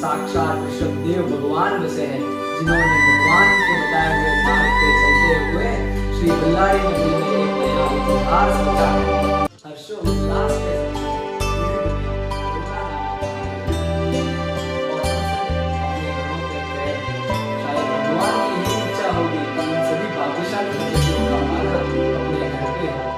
साक्षात ऋषभदेव भगवान बसे हैं, जिन्होंने भगवान के बताए हुए मार्ग पे चलते हुए श्री बल्लारी नगरी में एक नया इतिहास रचा है। हर्षोल्लास के साथ भगवान की यही इच्छा होगी कि इन सभी भाग्यशाली बच्चों का माला अपने घर पे हो।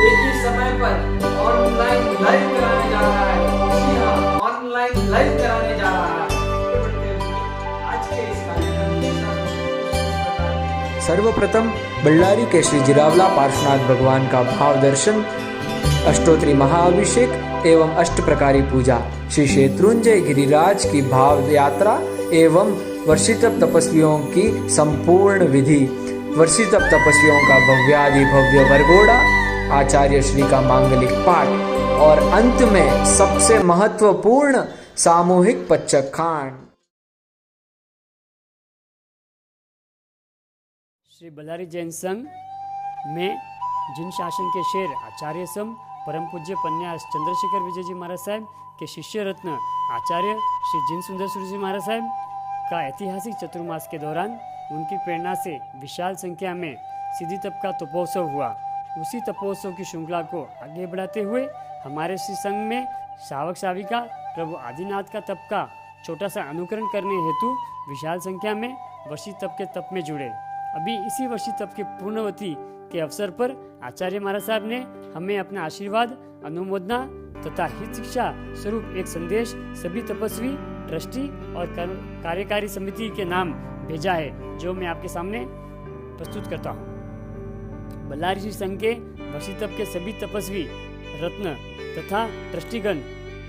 एक ही समय पर ऑनलाइन लाइव कराने जा रहा है। जी हाँ, ऑनलाइन लाइव कराने जा रहा है। आज के इस कार्यक्रम में सर्वप्रथम बल्लारी के श्री जिरावला पार्श्वनाथ भगवान का भाव दर्शन, अष्टोत्री महाअभिषेक एवं अष्ट प्रकारी पूजा, श्री शत्रुंजय गिरिराज की भाव यात्रा एवं वर्षितप तपस्वियों की संपूर्ण विधि, वर्षितप तपस्वियों का भव्यादि भव्य वरघोड़ा, आचार्य श्री का मांगलिक पाठ और अंत में सबसे महत्वपूर्ण सामूहिक पच्चखांड। श्री बल्लारी जैन संघ में जिन शासन के शेर आचार्य सम परम पूज्य पन्यास चंद्रशेखर विजय जी महाराज साहब के शिष्य रत्न आचार्य श्री जिन सुंदर सूरी जी महाराज साहब का ऐतिहासिक चतुर्मास के दौरान उनकी प्रेरणा से विशाल संख्या में सिद्धि तप का तपोत्सव हुआ। उसी तपोत्सव की श्रृंखला को आगे बढ़ाते हुए हमारे श्री संघ में सावक साविका प्रभु आदिनाथ का तप का छोटा सा अनुकरण करने हेतु विशाल संख्या में वर्षी तप के तप में जुड़े। अभी इसी वर्षी तप के पूर्णवती के अवसर पर आचार्य महाराज साहब ने हमें अपना आशीर्वाद, अनुमोदना तथा हित शिक्षा स्वरूप एक संदेश सभी तपस्वी, ट्रस्टी और कार्यकारी समिति के नाम भेजा है, जो मैं आपके सामने प्रस्तुत करता हूँ। बल्लारी श्री संघ के वर्षी तप के सभी तपस्वी, रत्न तथा ट्रस्टीगण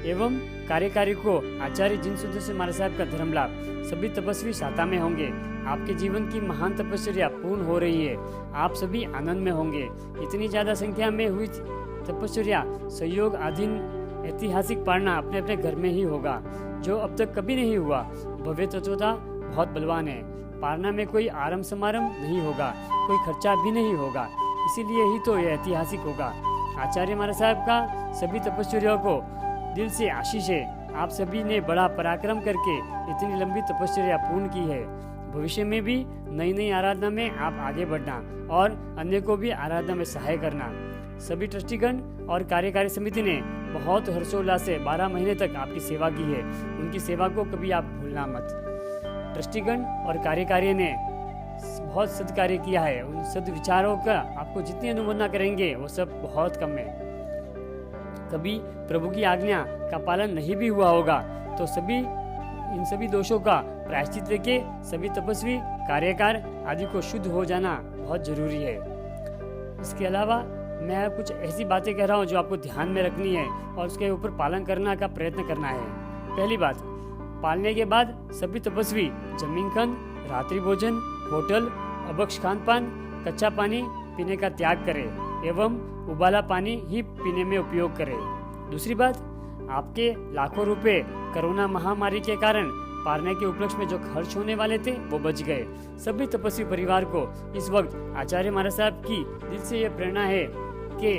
एवं कार्यकारी को आचार्य जिन सुंदर महाराज साहब का धर्म लाभ, सभी तपस्वी साता में होंगे। आपके जीवन की महान तपस्या पूर्ण हो रही है, आप सभी आनंद में होंगे। इतनी ज़्यादा संख्या में हुई तपस्या सहयोग अधीन ऐतिहासिक पालना अपने अपने घर में ही होगा, जो अब तक कभी नहीं हुआ। भव्य तत्वता बहुत बलवान है। पालना में कोई आरंभ समारंभ नहीं होगा, कोई खर्चा भी नहीं होगा, इसीलिए ही तो यह ऐतिहासिक होगा। आचार्य महाराज साहब का सभी तपस्वियों को दिल से आशीष है। आप सभी ने बड़ा पराक्रम करके इतनी लंबी तपस्या पूर्ण की है। भविष्य में भी नई नई आराधना में आप आगे बढ़ना और अन्य को भी आराधना में सहाय करना। सभी ट्रस्टीगण और कार्यकारी समिति ने बहुत हर्षोल्लास से 12 महीने तक आपकी सेवा की है। उनकी सेवा को कभी आप भूलना मत। ट्रस्टीगण और कार्यकारी ने बहुत सद्कार्य किया है। उन सद विचारों का आपको जितनी अनुमोदना करेंगे वो सब बहुत कम है। कभी प्रभु की आज्ञा का पालन नहीं भी हुआ होगा तो इन सभी दोषों का प्रायश्चित लेके सभी तपस्वी, कार्यकार आदि को शुद्ध हो जाना बहुत जरूरी है। इसके अलावा मैं कुछ ऐसी बातें कह रहा हूँ जो आपको ध्यान में रखनी है और उसके ऊपर पालन करने का प्रयत्न करना है। पहली बात, पालने के बाद सभी तपस्वी जमीन खंड, रात्रि भोजन, होटल, अभक्ष खान पान, कच्चा पानी पीने का त्याग करें एवं उबाला पानी ही पीने में उपयोग करें। दूसरी बात, आपके लाखों रुपए कोरोना महामारी के कारण पालने के उपलक्ष्य में जो खर्च होने वाले थे वो बच गए। सभी तपस्वी परिवार को इस वक्त आचार्य महाराज साहब की दिल से यह प्रेरणा है कि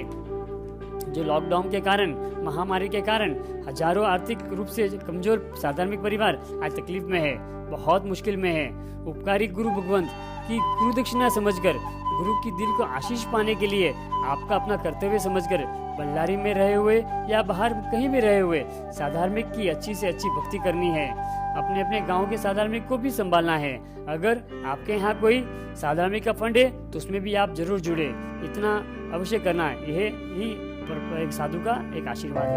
जो लॉकडाउन के कारण, महामारी के कारण हजारों आर्थिक रूप से कमजोर साधार्मिक परिवार आज तकलीफ में है, बहुत मुश्किल में है। उपकारी गुरु भगवंत की गुरु दक्षिणा समझकर, गुरु की दिल को आशीष पाने के लिए आपका अपना कर्तव्य समझकर बल्लारी में रहे हुए या बाहर कहीं भी रहे हुए साधार्मिक की अच्छी से अच्छी भक्ति करनी है। अपने अपने गांव के साधार्मिक को भी संभालना है। अगर आपके यहाँ कोई साधार्मिक का फंड है तो उसमें भी आप जरूर जुड़े। इतना अवश्य करना, यह ही एक साधु का एक आशीर्वाद है।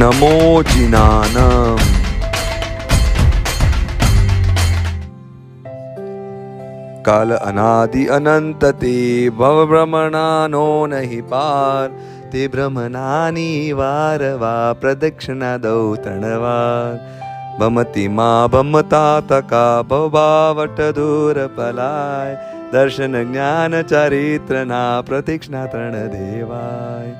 विघ्नमोचिनानम् काल अनादि अनंत ते भव भ्रमणानो नहि पार ते भ्रमणानि वारवा प्रदक्षिणा दौ तणवार भमति मा भमता तका भवभावट दूर पलाय दर्शन ज्ञान चरित्र ना प्रतीक्षणा तरण देवाय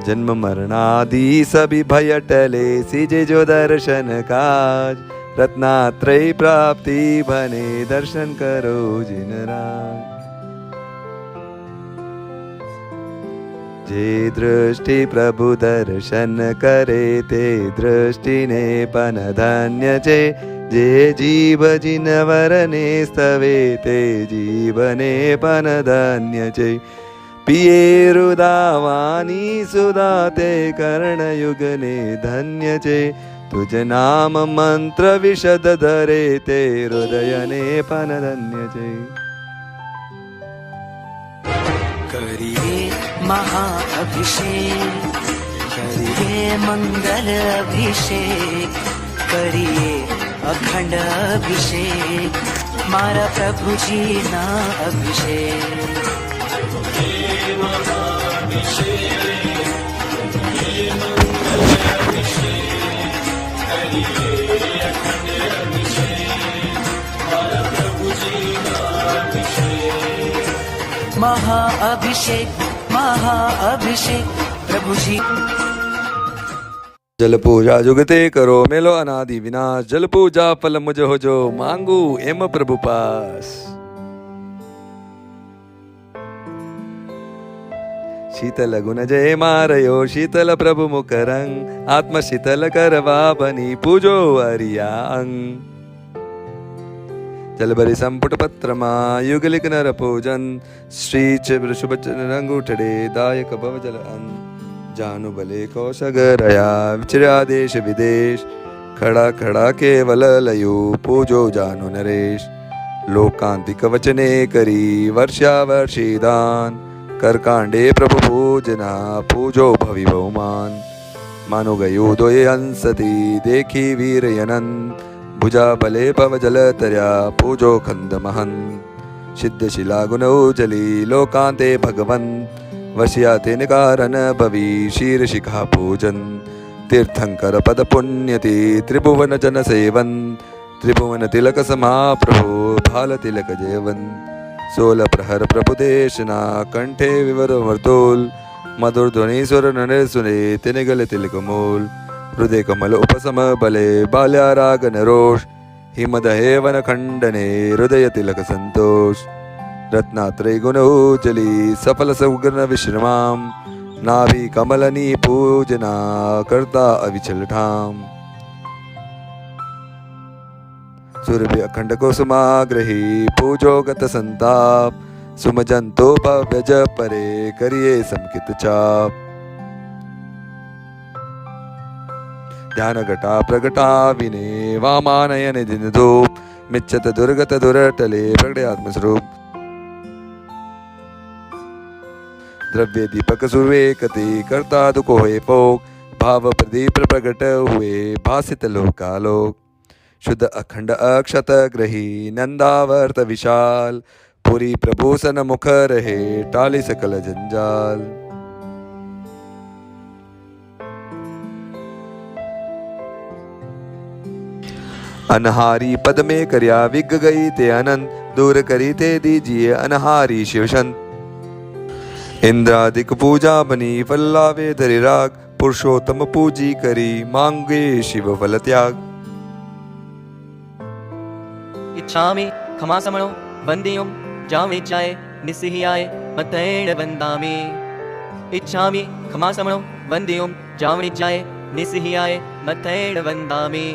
जन्म मरणादि सभी भय टले सिजे जो दर्शन काज रत्नात्रय प्राप्ति बने दर्शन करो जिन राज जे दृष्टि प्रभु दर्शन करे ते दृष्टि ने पन धन्य जे जीव जिनवर ने स्तवे ते जीवने पन धन्य चे पिये रुदावानी सुदाते कर्ण युग ने धन्य चे तुझ नाम मंत्र विशद धरे ते हृदय ने पन धन्य चे करिए महाअभिषेक करिए मंगल अभिषेक करिए अखंड अभिषेक मारा प्रभु जी ना अभिषेक महाअभिषेक महाअभिषेक प्रभु जी जल पूजा जुगते करो मेलो अनादि विनाश जल पूजा फल मुझ हो जो मांगू एम प्रभु पास शीतल गुण जय मारयो शीतल प्रभु मुख रंग आत्म शीतल करवा बनी पूजो अरिया अंग जलबरी संपुट पत्रमा युगलिक नर पूजन श्री शुभ रंगूठड़े दायक भव जल अन जानु भले कौशगरया विचर्या देश विदेश खड़ा खड़ा केवल लयु पूजो जानु नरेश लोकांतिक वचने करी वर्षा वर्षिदान कर कांडे प्रभु पूजना पूजो भवि बहुमान मानो गयो दोये हंसती देखी वीर यनंत भुजा बले पव जल तरया पूजो खंद महन सिद्ध शिला गुण उजली लोकांते भगवन वश्या ते निकारन भवी शीर शिखा पूजन तीर्थंकर पद पुण्यति त्रिभुवन जन सेवन त्रिभुवन तिलक समा प्रभु भाल तिलक जेवन सोल प्रहर प्रभु देशना कंठे विवर वर्तोल मधुर ध्वनि स्वर नरे सुने तिने गले तिलक मूल हृदय कमल उपसम बले बाल्या राग नरोष हिमद हेवन खंडने हृदय तिलक संतोष रत्नात्रय गुण उजली सफल सुगन विश्रमाम नाभि कमलनी पूजना करता अविचल ठाम सुरभि अखंड कुसुमाग्रही पूजो गत संताप सुमजंतो भव्य जप परे करिए समकित चाप ध्यान घटा प्रगटा विने वामानयन दिन धूप मिच्छत दुर्गत दुरटले प्रगटे आत्मस्वरूप द्रव्य दीपक सुवेकति करता दुको होए पोक भाव प्रदीप प्रगट हुए भासित लोकालोक शुद्ध अखंड अक्षत ग्रही नंदावर्त विशाल पुरी प्रभूषण मुख रहे टाली सकल जंजाल अनहारी पद में करया विग गई ते अनंत दूर करी ते दीजिए अनहारी शिवशंत इंद्रादिक पूजा बनी फल्लावे धरि राग पुरुषोत्तम पूजी करी मांगे शिव फल त्याग इच्छामि खमा समणो वंदियों जावे जाए निसिहियाय मतैण वंदामि इच्छामि खमा समणो वंदियों जावे जाए निसिहियाय मतैण वंदामि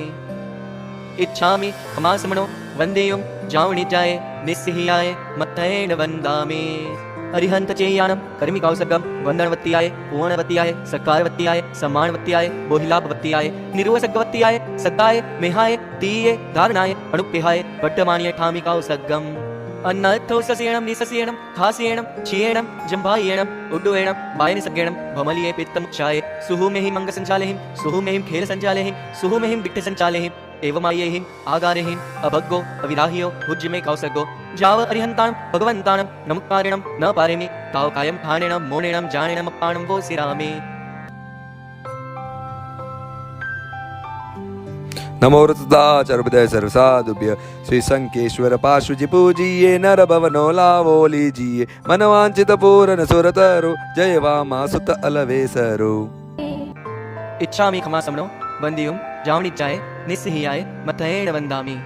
इच्छामि खमा समणो वंदियों जावे जाए निसिहियाय मतैण वंदामि अरिहंत चेयानम कर्मी कौसगम वंदनवत्याय पूर्णवत्याय सकारवत्याय सम्मानवत्याय बोहिलाभवत्याय निर्वसगवत्याय सद्दाय मेहाय तीये धारणाय अणुप्यहाय वर्तमानीय ठामी कौसगम अन्नत्थो सस्येणं निसस्येणं खास्येणं क्षीयेणं जम्भायेणं उड्डुयेणं वायनिसज्ञेणं भमलिये पित्तमुक्षाये सुहुमेहिं मंगसञ्चालेहिं सुहुमेहिं खेलसञ्चालेहिं सुहुमेहिं विट्ठसञ्चालेहिं एवमायेहिं आगारेहिं अभग्गो अविराहियो भुज्यमे कौसर्गो जाव अरिहन्ताणं भगवन्ताणं नमकारिणं न पारेमि ताव कायं ठाणेणं मोणेणं जाणेणं अप्पाणं वो सिरामि। नमो वृतदाचार्य सर्वसाधुभ्य श्री संकेश्वर पार्श्वजी पूजिये नर भवनो लावो लीजिए मनवांचित पूर्ण सुरतरो जय वामासुत अलवेसरो। इच्छामि खमासमनो वन्दियुं जावनिच्चाय निस्सिहियाय मथयेण वन्दामि।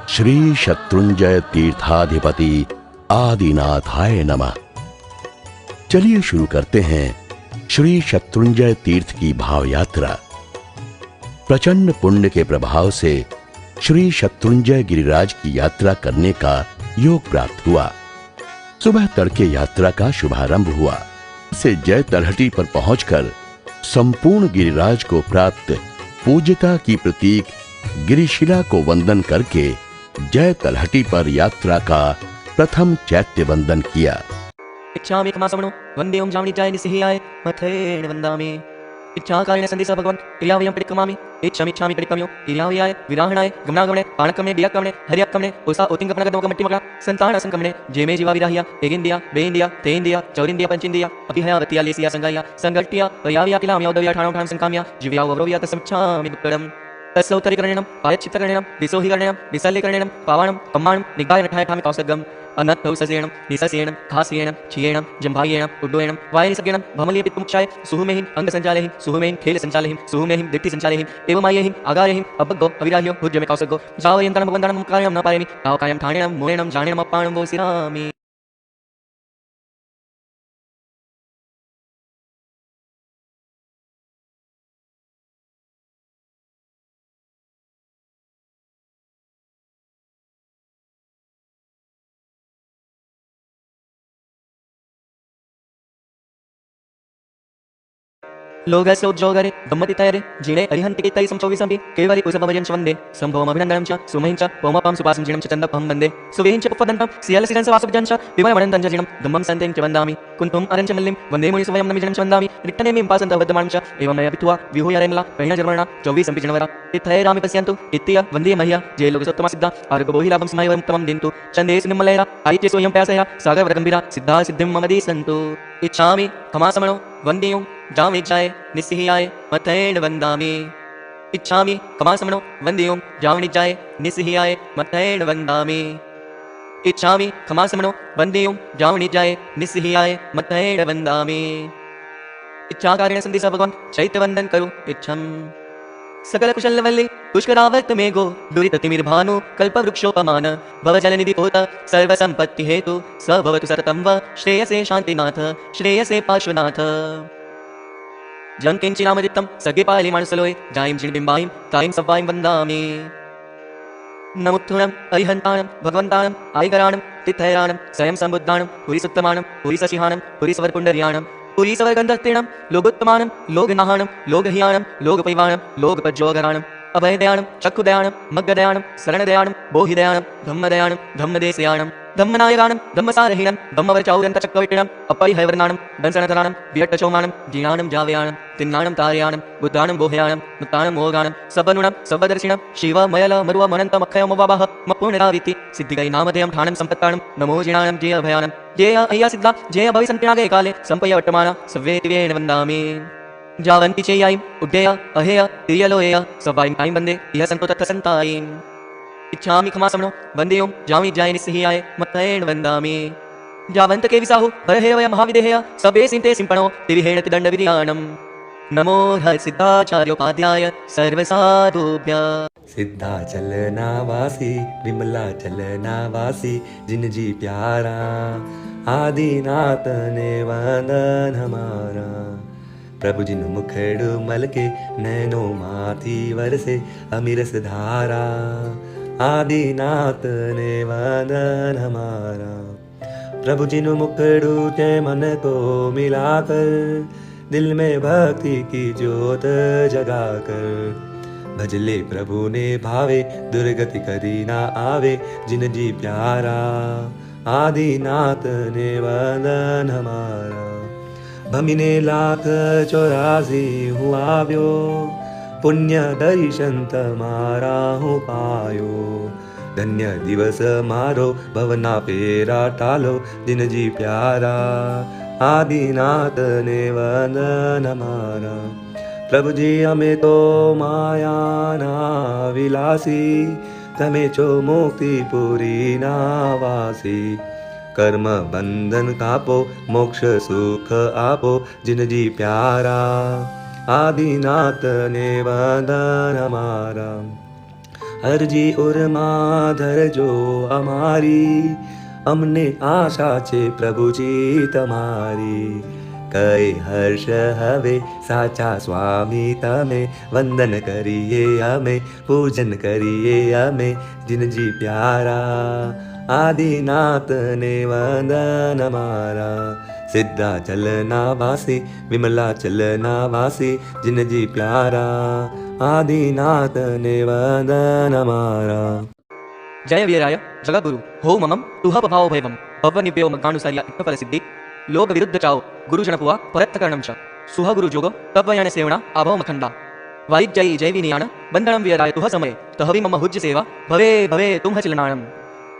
श्री शत्रुंजय तीर्थाधिपति आदिनाथाय नमः। चलिए शुरू करते हैं श्री शत्रुंजय तीर्थ की भाव यात्रा। प्रचंड पुण्य के प्रभाव से श्री शत्रुंजय गिरिराज की यात्रा करने का योग प्राप्त हुआ। सुबह तड़के यात्रा का शुभारंभ हुआ। से जय तलहटी पर पहुंचकर संपूर्ण गिरिराज को प्राप्त पूज्यता की प्रतीक गिरिशिला को वंदन करके जय तलहटी पर यात्रा का प्रथम चैत्य वंदन किया। इच्छामि खमासमनो वन्देयं जावनिच्चाय निस्सिहियाय मथयेण वन्दामि। इच्छाकारेण सन्देशः भगवन् क्रियावयं परिक्रमामि। इच्छामि परिक्रम्यो क्रियावयाय विराहणाय गमनागमने पाणकमने दियाकमने हरियाकमने उषा ओतिंगपनगदोगमट्टिमगा संतानसंकमने जेमे जीवा विराहिया एगिंदिया बेइंदिया तेइंदिया चौरिंदिया पंचिंदिया अभिहयावतिया लेसिया संगाया संगट्टिया पयाविया किलामिया उदव्या ठाणो ठाण संकाम्या जीव्या वव्रोविया तस्मिच्छामि दुक्कडम्। तस्सौतरीकरणेन पायच्छित्तकरणेन विसोहिकरणेन विसल्लीकरणेन पावाणं कम्माणं निगाय नठाय ठामि कौसर्गम्। अनत्थौ सस्येणं निसस्येणं खास्येणं क्षीयेणं जम्भायेणं उड्डुयेणं वायनिसज्ञेणं भमलिये पित्तमुक्षाय सुहुमेहिं अंगसञ्चालेहिं सुहुमेहिं खेलसञ्चालेहिं सुहुमेहिं दिट्ठिसञ्चालेहिं एवमायेहिं आगारेहिं अभग्गो अविराह्यो भुज्यमे कौसर्गो जावयन्ताणं भगवन्ताणं कायं न पारेमि ताव कायं ठाणेणं मोणेणं जाणेणं अप्पाणं वो सिरामि। लोगस्योज्जोगरे गम्मतितयरे जिणे अरिहन्तिकितै संचोविसंपि केवलि कुसभवजं च वन्दे सम्भवमभिनन्दनं च सुमहिं च पौमपां सुपासं जिणं च चन्दपं वन्दे सुवेहिं च पुप्पदन्तं सियलसिरं च वासुभजं च विमलमणन्तं च जिणं गम्मं सन्तें च वन्दामि कुन्तुम् अरं च मल्लिं वन्दे मुनिसुवयं नमिजनं च वन्दामि रिक्तनेमिं पासन्तः वर्धमानं च एवं मया पित्वा विहूयरेमला पहिणजर्मणा 24 जनवरा तिथयरामि पश्यन्तु इत्य वन्दे मह्य जे लोकसोत्तमा सिद्धा आर्गबोहिलाभं स्मयवन्तमं दिन्तु चन्देषु निम्मलैरा आदित्य सोऽयं प्यासया सागरवरगम्भीरा सिद्धा सिद्धिं मम दिसन्तु। इच्छामि खमासमनो वन्देयं जावनिच्चाय निस्सिहियाय मथयेण वन्दामि। इच्छामि खमासमनो वन्देयं जावनिच्चाय निस्सिहियाय मथयेण वन्दामि। इच्छामि खमासमनो वन्देयं जावनिच्चाय निस्सिहियाय मथयेण वन्दामि। इच्छाकारेण सन्देशः भगवान् चैत्यवन्दन करो इच्छम्। सकल कुशलवल्ली पुष्करावर्त मेघो दुरिततिमिर्भानु कल्पवृक्षोपमान भवजलनिधि पोत सर्वसम्पत्ति हेतु स भवतु सततं व श्रेयसे शान्तिनाथ श्रेयसे पार्श्वनाथ। जंकिंचिनामदित्तं सगे पाले मानसलोय जायं जिणबिम्बायं तायं सव्वायं वन्दामि। नमुत्थुणम् अरिहन्ताणं भगवन्ताणं आयगराणं तिथयराणं स्वयं सम्बुद्धाणं पुरीसुत्तमाणं पुरीसशिहाणं पुरीसवरपुण्डर्याणं पुरीसवरगन्धत्रिणं लोगोत्तमानं लोगनाहाणं लोगहियाणं लोगपैवाणं लोगपज्जोगराणं अभयदयाणं चक्षुदयाणं मग्गदयाणं शरणदयाणं बोहिदयाणं धम्मदयाणं धम्मदेशयाणं धम्मनायकाणं धम्मसारहीणं धम्मवरचौरन्तचक्रविट्टिणं अपरिहयवर्णाणं दंसनतराणं वियट्टचौमाणं जीणाणं जावयाणं तिन्नाणं तारयाणं बुद्धाणं बोहयाणं मुक्ताणं मोगाणं सबनुणं सबदर्शिणं शिवमयल मरुवमनन्तमक्षयमवावह मपुनराविति सिद्धिकै नामधेयं ठाणं सम्पत्ताणं नमो जिणाणं जे अभयाणं जे अय्या सिद्धा जे भविसन्त्यागे काले सम्पय वर्तमाना सव्वेतिवेन वन्दामि। जावन्ति चेयायिं उड्डेय अहेय तिर्यलोयेय सवायं तायं वन्दे इह सन्तो तत्र सन्तायिम्। इच्छामि खमासमनो वन्देयं जावनिच्चाय निस्सिहियाय मथयेण वन्दामि। जावन्तके विसाहु हरहेवय महाविदेहेय सबे सिन्ते सिंपणो तिविहेण तिदण्डविधियाणम्। नमो हर सिद्धाचार्योपाध्याय सर्वसाधुभ्यः। सिद्धाचलनावासी विमलाचलनावासी जिन जी प्यारा आदिनाथ ने वंदन हमारा। प्रभु जिन मुखड़ु मल के नैनो माथी वरसे अमिरस धारा आदिनाथ ने वंदन हमारा। प्रभु जिनु मुखड़ू ते मन को मिलाकर, दिल में भक्ति की ज्योत जगाकर, भजले प्रभु ने भावे, दुर्गति कदी ना आवे, जिन जी प्यारा आदिनाथ ने वंदन हमारा। भमिने 1,84,000 हुआ व्यो, पुण्य दर्शन तमारा हूँ पायो, धन्य दिवस मारो भवना फेरा टालो, जिन जी प्यारा आदिनाथ ने वंदन हमारा। प्रभु जी हमें तो माया ना विलासी, तमे चो मुक्ति पूरी नावासी, कर्म बंधन कापो मोक्ष सुख आपो, जिन जी प्यारा आदिनाथ ने वंदन हमारा। अर्जी उर्माधर जो हमारी, अमने आशा छे प्रभु जी तमारी, कई हर्ष हवे साचा स्वामी तमे, वंदन करिए हमें पूजन करिए हमें, जिन जी प्यारा आदिनाथ ने वंदन हमारा। सिद्धा चलना वासी विमला चलना वासी, जिन जी प्यारा आदिनाथ ने वंदन हमारा। जय वीराय जगद्गुरु हो ममम तुह पभाव भैवम भवनिप्यो मग्गानुसार्य इत्फल सिद्धि, लोक विरुद्ध चाओ गुरुजनपुआ परत्तकरणं च, सुह गुरु जोग तपयण सेवना अभव मखंडा, वारिजयी जय विनियान बंधनम वीराय तुह समय, तहवि मम हुज्य सेवा भवे भवे तुम चलनाणम।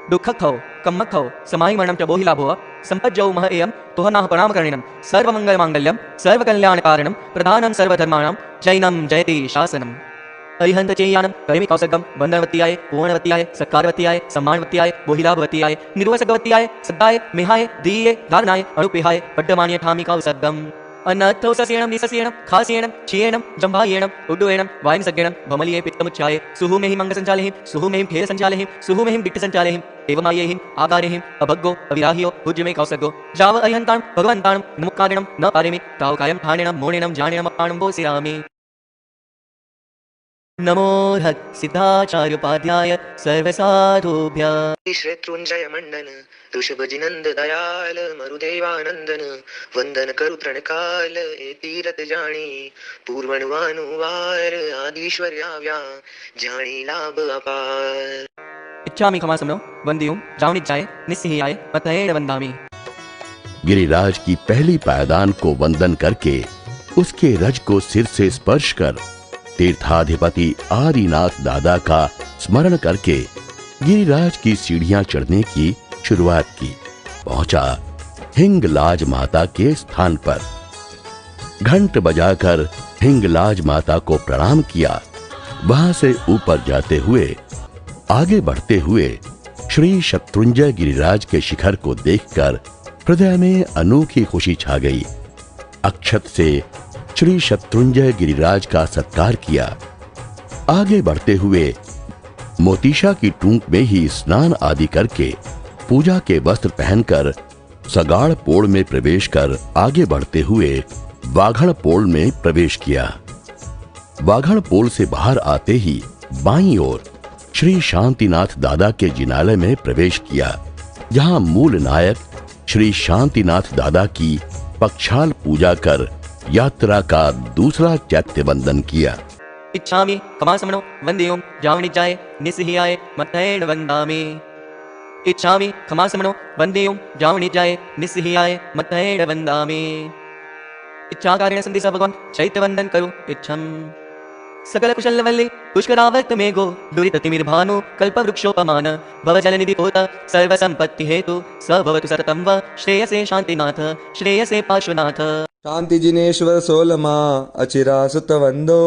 दुःख खौ कम्म खौ समाहि मरणं च बोहि लाभो, संपज्जौ मह एयं तुह नाह प्रणाम करणीनं, सर्वमंगल मांगल्यं सर्वकल्याण कारणं, प्रधानं सर्वधर्माणां जैनं जयति शासनम्। अरिहंत चेयानं करिमि कौसगम, वंदनवत्याय पूर्णवत्याय सत्कारवत्याय सम्मानवत्याय बोहिलाभवत्याय निर्वसगवत्याय सद्दाय मेहाय दीये धारणाय अनुपेहाय पड्डमान्य ठामि कौसगम। अनर्थौ ससेणं निससेणं खासेणं छियेणं जम्भायेणं उड्डुयेणं वायुसज्ञेणं भमलिये पित्तमुच्चाये, सुहुमेहि मंगसंचालेहिं सुहुमेहिं खेर संचालेहिं सुहुमेहिं दिट्ठ संचालेहिं, एवमायेहिं आगारेहिं अभग्गो अविराहियो हुज्यमे कौसगो, जाव अरिहन्ताणं भगवन्ताणं मुक्कादिणं न पारेमि, ताव कायं ठाणेणं मोणेणं जाणेणं अपाणं बोसिरामि। नमो हर सिद्धाचार्योपाध्याय सर्वसाधुभ्यः। शत्रुंजय मंडन ऋषभ जिनंद दयाल मरुदेवानंदन, वंदन करु प्रणकाल ए तीरथ जाणी, पूर्वणवानुवार आदिश्वर्याव्या जाणी लाभ अपार। इच्छामि खमासमनो वंदियों जावनिज्जाय निस्सिहाय मतयेण वंदामि। गिरिराज की पहली पायदान को वंदन करके उसके रज को सिर से स्पर्श कर तीर्थाधिपति आदिनाथ दादा का स्मरण करके गिरिराज की सीढ़ियां चढ़ने की शुरुआत की। पहुंचा हिंगलाज माता के स्थान पर, घंट बजाकर हिंगलाज माता को प्रणाम किया। वहां से ऊपर जाते हुए आगे बढ़ते हुए श्री शत्रुंजय गिरिराज के शिखर को देखकर हृदय में अनोखी खुशी छा गई। अक्षत से श्री शत्रुंजय गिरिराज का सत्कार किया। आगे बढ़ते हुए मोतीशा की टूंक में ही स्नान आदि करके पूजा के वस्त्र पहनकर सगाड़ पोड़ में प्रवेश कर आगे बढ़ते हुए वाघड़ पोड़ में प्रवेश किया। वाघड़ पोड़ से बाहर आते ही बाईं ओर श्री शांतिनाथ दादा के जिनालय में प्रवेश किया, जहां मूल नायक श्री शांतिनाथ दादा की पक्षाल पूजा कर यात्रा का दूसरा चैत्य वंदन किया। इच्छामि खमासमनो वंदियों जावनिज्जाय निस्सिहाय मतयेण वंदामि। इच्छामि खमासमनो वंदियों जावनिज्जाय निस्सिहाय मतयेण वंदामि। इच्छाकारेण सन्धि स भगवान् चैत्यवंदन करो इच्छम्। सकल कुशल वल्ली पुष्करावर्त मेघो दुरिततिमिर्भानु कल्पवृक्षोपमान, भवजलनिधि पोत सर्वसंपत्ति हेतु स भवतु सततं व श्रेयसे शांतिनाथ श्रेयसे पार्श्वनाथ। शांति जिनेश्वर सोलमा अचिरा सुत वंदो,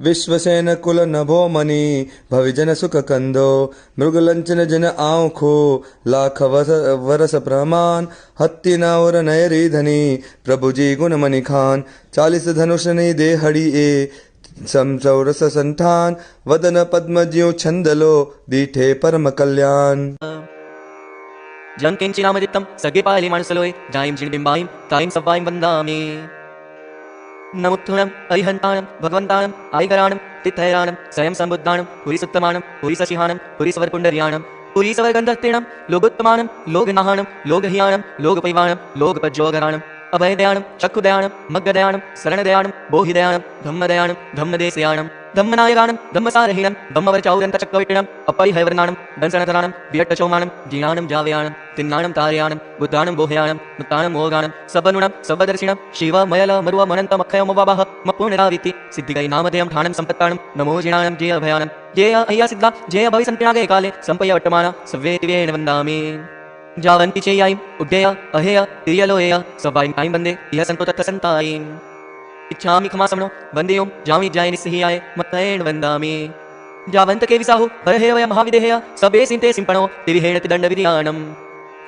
विश्वसेन कुल नभो मणि भविजन सुख कंदो, मृगलंचन जन आँखो लाख वरस प्रमाण, हत्ति न और नयरी धनी प्रभु जी गुण मणि खान, 40 धनुष नहीं दे हड़ी ए समसौरस संठान, वदन पद्म ज्यो छंदलो दीठे परम कल्याण। जंकिंचि नामदित्तं सगे पाले मानसलोय जायं जिणबिंबायं तायं सव्वायं वन्दामि। नमुत्थुणं अरिहन्ताणं भगवन्ताणं आयकराणं तिथैराणं स्वयं सम्बुद्धाणं पुरीसुत्तमाणं पुरीसशिहाणं पुरीसवरपुण्डर्याणं पुरीसवर्गन्धत्रीणं लोगोत्तमानं लोकनाहानं लोकहीयानं लोकपैवानं लोकपज्योगराणं अभयदयानं चक्षुदयानं मग्गदयानं शरणदयानं बोहिदयानं धम्मदयानं धम्मदेशयानं धम्मनायकानं धम्मसारहीनं धम्मवरचौरन्तचक्रविट्टिणम् अपरिहैवर्णानं दंसनतरानं वियट्टचौमानं जीर्णानं जावयानं तिन्नानं तारयानं बुद्धानं बोहयानं मुक्तानं मोगानं सबनुणं सबदर्शिनं शिवमयल मरुवमनन्तमक्षयमवावः मपूर्णराविति सिद्धिकै नामधेयं ठानं सम्पत्तानं नमो जीर्णानं जय अभयानं जय अय्या सिद्धा जय भविसन्तिनागे काले सम्पय वर्तमाना सव्येतिवेन वन्दामि जावन्ति चेयायिं उड्डेय अहेय तिर्यलोहेय सवायिं तायिं वन्दे यः सन्तो तत्र सन्तायिम् इच्छामि क्षमासमनो वन्देयों जामि जाय निस्सिहाय मत्तयेन वन्दामि जावन्त के विसाहु हरहेय वय महाविदेहय सबे सिन्ते सिंपणो तिविहेण दण्डविधियानम्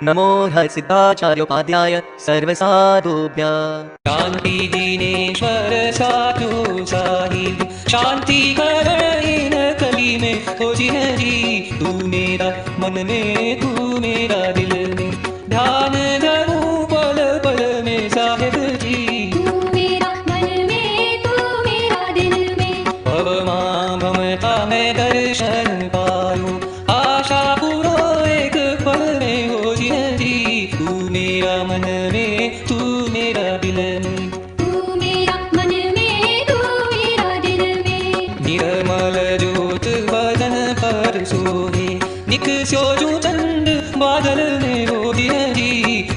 नमो हर सिद्धाचार्योपाध्याय सर्वसाधुभ्यः शांति दीनेश्वर साधु साहिब शांति करेन कली में हो जी तू मेरा मन में तू मेरा दिल में ध्यान धरूं पल पल में साहिब जी तू मेरा मन में तू मेरा दिल में अब मां भमता में दर्शन पाऊं आशा पूरो एक पल में हो जी तू मेरा मन में तू मेरा दिल में तू मेरा मन में तू मेरा दिल में निर्मल ज्योत बदन पर सोहे निकस्यो जो चंद बादल में हो जी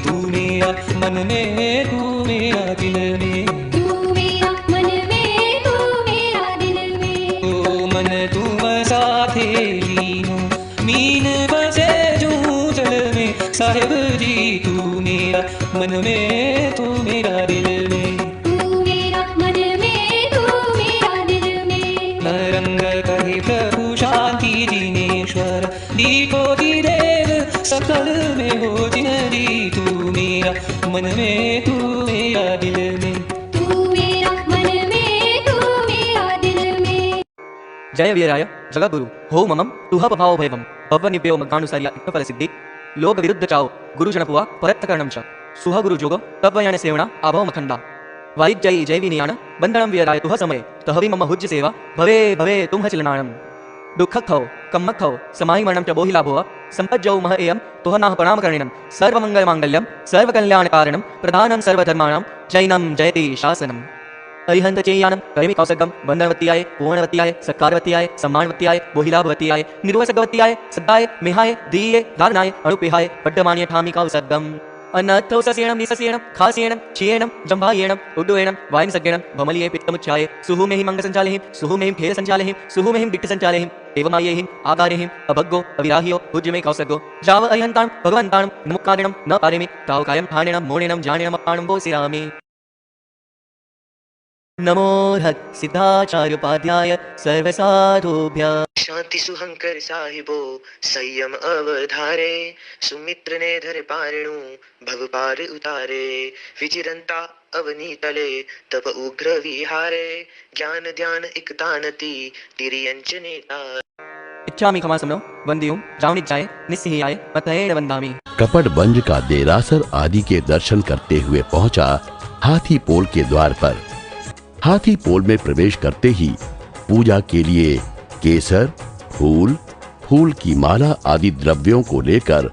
तू मेरा मन में तू मेरा दिल में तू मेरा मन में तू मेरा दिल में ओ मन तुम साथे लीनो मीन बसे जो जल में साहिब जी तू मेरा मन में तू मेरा दिल में तू मेरा मन में तू मेरा दिल में नरंग कहे प्रभु शांति दीनेश्वर दीपो देव सकल में हो जी तू मेरा मन में तू मेरा दिल में तू मेरा मन में तू मेरा दिल में जय वीराय जगद्गुरु हो ममं तुह पभाव भैवं भवनिभ्यो मग्गानुसार्य इत्तफलसिद्धि लोक विरुद्ध चाओ गुरुजनपुवा परत्तकरणं च सुह गुरुजोग तपयण सेवना अभव मखंडा वारिजयी जय विनियान बंधनम वीराय तुह समय तहवि मम हुज्य सेवा भवे भवे तुम चिलनाणम दुःख खौ कम्म खौ समाहि मरणं च बोहि लाभो संपज्जौ मह एयं तुह नाह प्रणाम करणीनं सर्वमंगल मांगल्यं सर्वकल्याण कारणं प्रधानं सर्वधर्माणां जैनं जयति शासनम् अरिहंत चेयानं करिमि कौसगम बंधनवत्याय पूर्णवत्याय सत्कारवत्याय सम्मानवत्याय बोहिलाभवत्याय निर्वसगवत्याय सद्दाय मेहाय दीये धारणाय अणुपेहाय पड्डमान्य ठामि कौसगम अन्नथौ सस्येणं निसस्येणं खास्येणं क्षीयेणं जम्भायेणं उड्डुयेणं वायुसज्ञेणं भमलिये पित्तमुच्चाय सुहुमेहि मंगसञ्चालेहिं सुहुमेहिं फेरसञ्चालेहिं सुहुमेहिं दिट्टसञ्चालेहिं एवमायेहिं आकारेहिं अभग्गो अविराह्यो हुज्यमे कौसगो जाव अरिहन्तां भगवन्तां नमुक्कारिणं न पारेमि तावकायं ठाणेणं मोणेणं जाणेणं अपाणं बोसिरामि नमो हर सिद्धाचार्योपाध्याय सर्वसाधुभ्यः शांति सुहंकर साहिबो संयम अवधारे सुमित्र ने धर पारणु भव पार उतारे विचिरंता अवनीतले तप उग्र विहारे ज्ञान ध्यान एकतानति तिर्यंच नेता इच्छामि क्षमासमनो वन्देयों जावनिज्जाय निस्सिहाय मत्तयेन वन्दामि कपटबंज का देरासर आदि के दर्शन करते हुए पहुंचा हाथी पोल के द्वार पर। हाथी पोल में प्रवेश करते ही पूजा के लिए केसर, फूल, फूल की माला आदि द्रव्यों को लेकर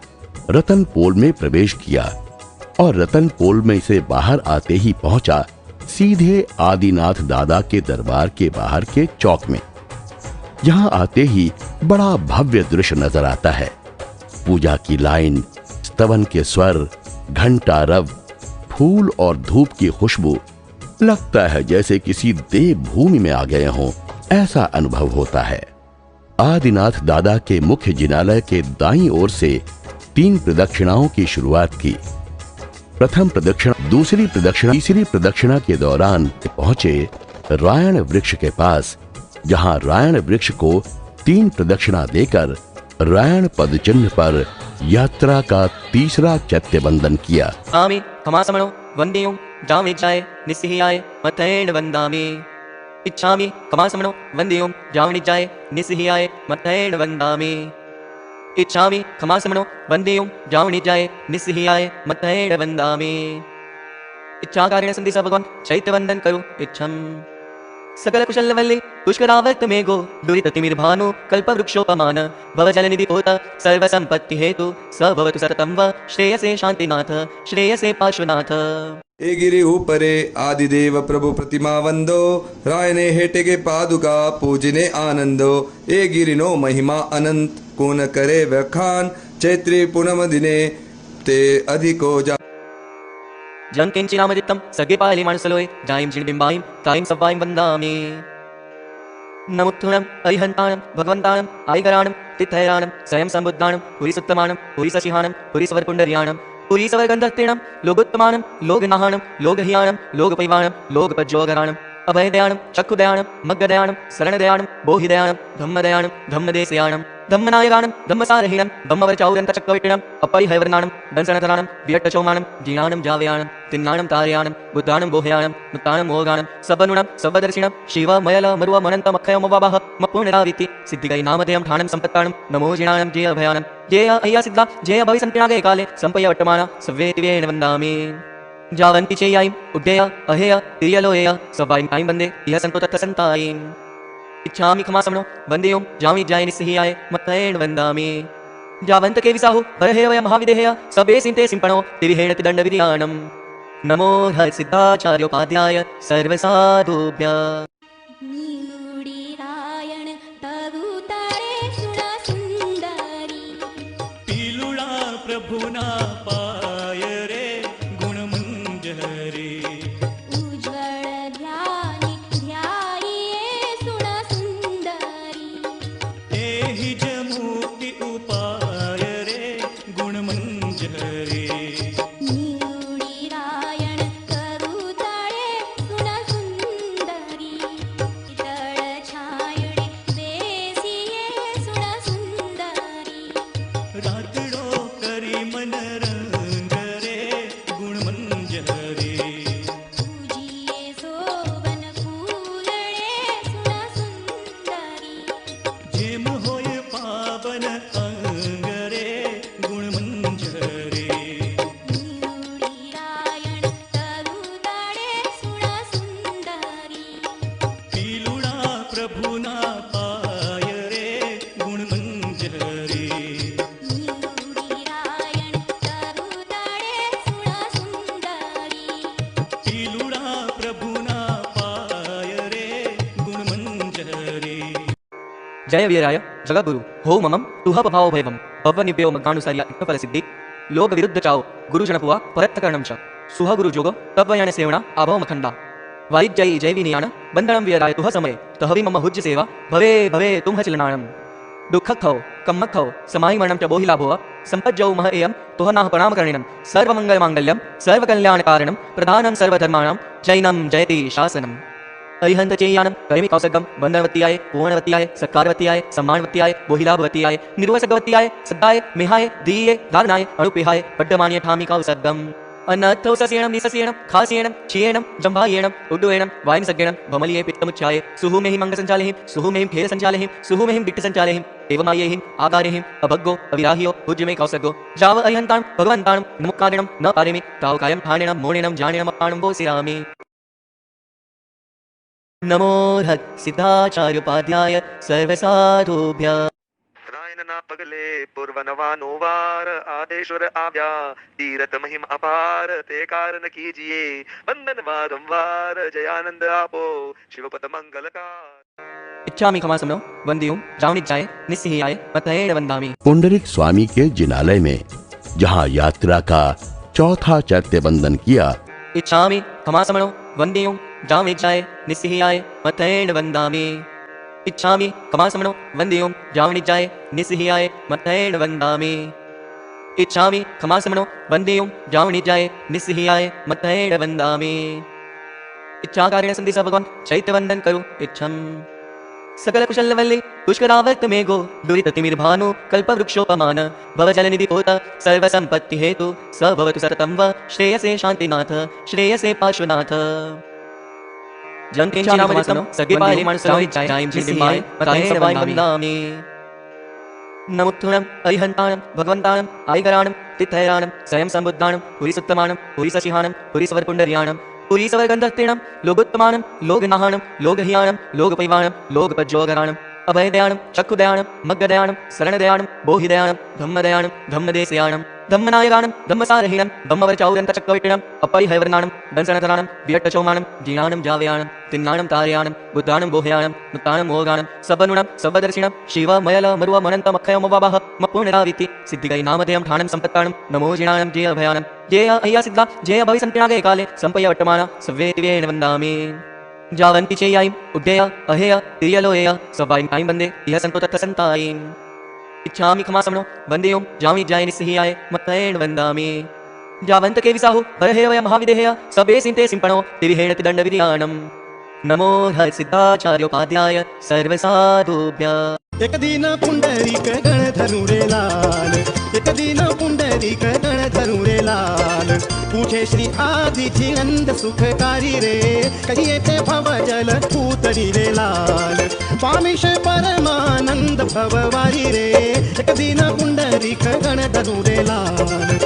रतन पोल में प्रवेश किया और रतन पोल में से बाहर आते ही पहुंचा सीधे आदिनाथ दादा के दरबार के बाहर के चौक में। यहाँ आते ही बड़ा भव्य दृश्य नजर आता है। पूजा की लाइन, स्तवन के स्वर, घंटा रव, फूल और धूप की खुशबू, लगता है जैसे किसी देवभूमि में आ गए हों, ऐसा अनुभव होता है। आदिनाथ दादा के मुख्य जिनालय के दाईं ओर से 3 प्रदक्षिणाओं की शुरुआत की। प्रथम प्रदक्षिणा, दूसरी प्रदक्षिणा, तीसरी प्रदक्षिणा के दौरान पहुंचे रायण वृक्ष के पास, जहां रायण वृक्ष को 3 प्रदक्षिणा देकर रायण पद चिन्ह पर यात्रा का तीसरा चैत्य बंधन किया। आमि क्षमासमनो वन्देयों जावनिज्जाय निस्सिहाय मत्तयेन वन्दामि इच्छामि क्षमासमनो वन्देयों जावनिज्जाय निस्सिहाय मत्तयेन वन्दामि इच्छामि क्षमासमनो वन्देयों जावनिज्जाय निस्सिहाय मत्तयेन वन्दामि इच्छाकारेण सन्ति स भगवान् चैत्यवन्दन करो इच्छम् सकल कुशलवल्ली पुष्करावर्त मेघो दुरिततिमिर्भानु कल्पवृक्षोपमान भवजलनिधि पोत सर्वसंपत्ति हेतु स भवतु सततं व श्रेयसे शांतिनाथ श्रेयसे पार्श्वनाथ। ए गिरि ऊपरे आदिदेव प्रभु प्रतिमा वंदो रायने हेटेगे पादुका पूजने आनंदो ए गिरिनो महिमा अनंत कौन करे व्याख्यान चैत्री पूनम दिने ते अधिको जा जं किंचिनामदित्तं सगे पाले मानसलोय जायं जिणबिंबायं तायं सव्वायं वन्दामि। नमुत्थुणं अरिहन्तानं भगवन्तानं आयगराणं तिथैराणं स्वयं सम्बुद्धानं पुरीसुत्तमानं पुरीसशिहानं पुरीसवर्पुण्डर्याणं पुरीसवर्गन्धत्रिणं लोगोत्तमानं लोगनाहानं लोगहियानं लोगपैवाणं लोगपज्योगराणं अभयदयाणं चक्षुदयाणं मग्गदयाणं शरणदयाणं बोहिदयाणं धम्मदयाणं धम्मदेशयाणं धम्मनायकाणं धम्मसारहीणं धम्मवरचौरन्तचक्रविटिणम् अपरिहैवर्णाणं दंसनधराणं विरट्टचौमाणं जीर्णाणं जावयाणं तिन्नाणं तारयाणं बुद्धाणं बोहयाणं मुक्ताणं मोगाणं सबनुणं सबदर्शिणं शिव मयल मरुव मनन्तमक्षयमवावह मपुनराविति सिद्धिकै नामधेयं ठाणं सम्पत्ताणं नमो जिणाणं जय अभयाणं जय अय्या सिद्धा जय भविसन्तिनागे काले सम्पय वर्तमान सव्येतिवेन वन्दामि। जावन्ति चेयायं उड्डेय अहेय तिर्यलोयेय सवायं तायं वन्दे इह सन्तो तत्र सन्तायम्। इच्छामि खमासमनो वन्दे ओं जामि जाय निस्सिहाय मत्तयेन वन्दामि। जावन्त के विसाहु हरहे वय महाविदेहेय सबे सिंते सिंपणो तिरिहेण तिदण्डविधियाणम्। नमो हर सिद्धाचार्योपाध्याय सर्वसाधुभ्यः। नीलुडीरायण तरुतारे सुना सुंदरी पिलुळा प्रभुना पाय रे गुणमंजरी उज्ज्वल ध्यानी ध्याये सुना सुंदरी एहि ज मुक्ति उपाय रे गुणमंजरी नीलुडीरायण तरुतारे सुना सुंदरी इतळ छायडे बेसिये सुना सुंदरी रातडो करी मन रंग रे गुणमंजरी पूजिये सोबन फूलडे सुना सुंदरी जेम होय पावन अंग रे गुणमंजरी नीलुडीरायण तरुतारे सुना सुंदरी पिलुळा प्रभुना पाय रे गुणमंजरी नीलुडीरायण तरुतारे सुना सुंदरी पिलुळा प्रभुना पाय रे गुणमंजरी जय वीराय जगद्गुरु हो ममं तुह पभाव भैवं पवनिभ्यो मग्गानुसार्य इक्फल सिद्धि लोक विरुद्ध चाओ गुरुजनपुवा परत्तकरणं च सुह गुरुजोग तव्ययन सेवना अभव मखंडा वारिजयी जय विनियाण बंधनं वीराय तुह समये तहवि मम हुज्य सेवा भवे भवे तुम चिलनाणं दुःखखौ कम्मखौ समाहि मरणं च बोहिला भुव संपज्जौ मह एयं तुह नाह प्रणामकरणिनं सर्वमङ्गलमाङ्गल्यं सर्वकल्याणकारणं प्रधानं सर्वधर्माणां जैनं जयति शासनम्। अरिहंत चेयानं करिमि कौसगम वंदनवत्याय पूर्णवत्याय सत्कारवत्याय सम्मानवत्याय बोहिलाभवत्याय निर्वसगवत्याय सद्दाय मेहाय दीये धारणाय अनुपेहाय पड्डमान्य ठामि कौसगम अनर्थौ सस्येणं निसस्येणं खास्येणं क्षीयेणं जम्भायेणं उड्डुयेणं वायुसज्ञेणं भमलिये पित्तमुच्चाये सुहुमेहिं मंगसञ्चालेहिं सुहुमेहिं खेरसञ्चालेहिं सुहुमेहिं बिट्टसञ्चालेहिं एवमायेहिं आगारेहिं अभग्गो अविराहियो पूज्यमे कौसगो जाव अरिहन्तां भगवन्तां नमुक्कादिनं न पारिमि ताव कायं ठाणेनं मोणेनं जाणेनं अपाणं बोसिरामि। नमो हर सिद्धाचार्योपाध्याय सर्वसाधुभ्यः। रायनना पगले पूर्वनवानो वार आदेश्वर आव्या तीरथ महिम अपार ते कारण कीजिए वंदन वारंवार जयानंद आपो शिवपत मंगलकार। इच्छामि खमासमनो वंदियों जावनिज्जाय निस्सिहाय मत्तयेन वन्दामि। पुंडरीक स्वामी के जिनालय में जहाँ यात्रा का चौथा चैत्य बंधन किया, इच्छामि खमासमनो वंदियों जावनिज्जाय निस्सिहाय मत्तयेन वन्दामि। इच्छामि खमासमनो वंदियों जावनिज्जाय निस्सिहाय मत्तयेन वन्दामि। इच्छामि खमासमनो वंदियों जावनिज्जाय निस्सिहाय मत्तयेन वन्दामि। इच्छाकारेण सन्धि स भगवान् चैत्यवन्दन करु इच्छम्। सकल कुशलवल्ली पुष्करावर्त मेघो दुरिततिमिर्भानु कल्पवृक्षोपमान भवजलनिधि पोत सर्वसंपत्ति हेतु स भवतु सततं व श्रेयसे शांतिनाथ श्रेयसे पार्श्वनाथ। जंकिंचिनामदित्तं सगे पाले मानसलोय जायं जिणबिंबाय मत्तयेन वन्दामि। नमुत्थुणं अरिहन्ताणं भगवन्ताणं आयगराणं तिथैराणं स्वयं सम्बुद्धाणं पुरीसुत्तमाणं पुरीसशिहाणं पुरीसवर्पुण्डर्याणं पुरीसवर्गन्धत्रीणं लोगोत्तमानं लोकनाहानं लोकहीयानं लोकपैवानं लोकपज्योगराणं अभयदयानं चक्षुदयानं मग्गदयानं शरणदयानं बोहिदयानं धम्मदयानं धम्मदेशयानं धम्मनायकानं धम्मसारहीनं धम्मवरचौरन्तचक्रविटिणम् अपरिहयवर्णानं दंसनधरानं विरट्टचौमानं जीर्णानं जावयानं तिन्नानं तारयानं बुद्धानं बोहयानं मुक्तानं मोगानं सबनुणं सबदर्शिनं शिवमयल मरुवमनन्तमक्षयमवावह मपूर्णराविति सिद्धिकै नामधेयं ठानं सम्पत्तानं नमो जीर्णानं जय अभयानं जय अय्या सिद्धा जय भविसन्त्यनागे काले सम्पय वर्तमान सव्येतिवेन वन्दामि जावन्ति चेयायिम् उड्डेय अहेय तिर्यलोहेय सवायिं तायिं वन्दे इह सन्तो तत्र सन्तायिम् इच्छामि खमासमनो वन्दे ओं जामि जाय निस्सिहाय मत्तयेन वन्दामि जावन्त के विसाहु हरहेवय महाविदेहय सबे सिन्ते सिंपणो तिरिहेण तिदण्डविधियाणम् नमो हर सिद्धाचार्योपाध्याय सर्वसाधुभ्यः एक दिन पुंडरीक गण धनुरे लाल एक दिन पुंडरीक गण धनुरे लाल पूछे श्री आदिची नंद सुखकारी रे कहिए ते भव जल पूतरी रे लाल स्वामीश परमानंद भववारी रे एक दिन पुंडरीक गण धनुरे लाल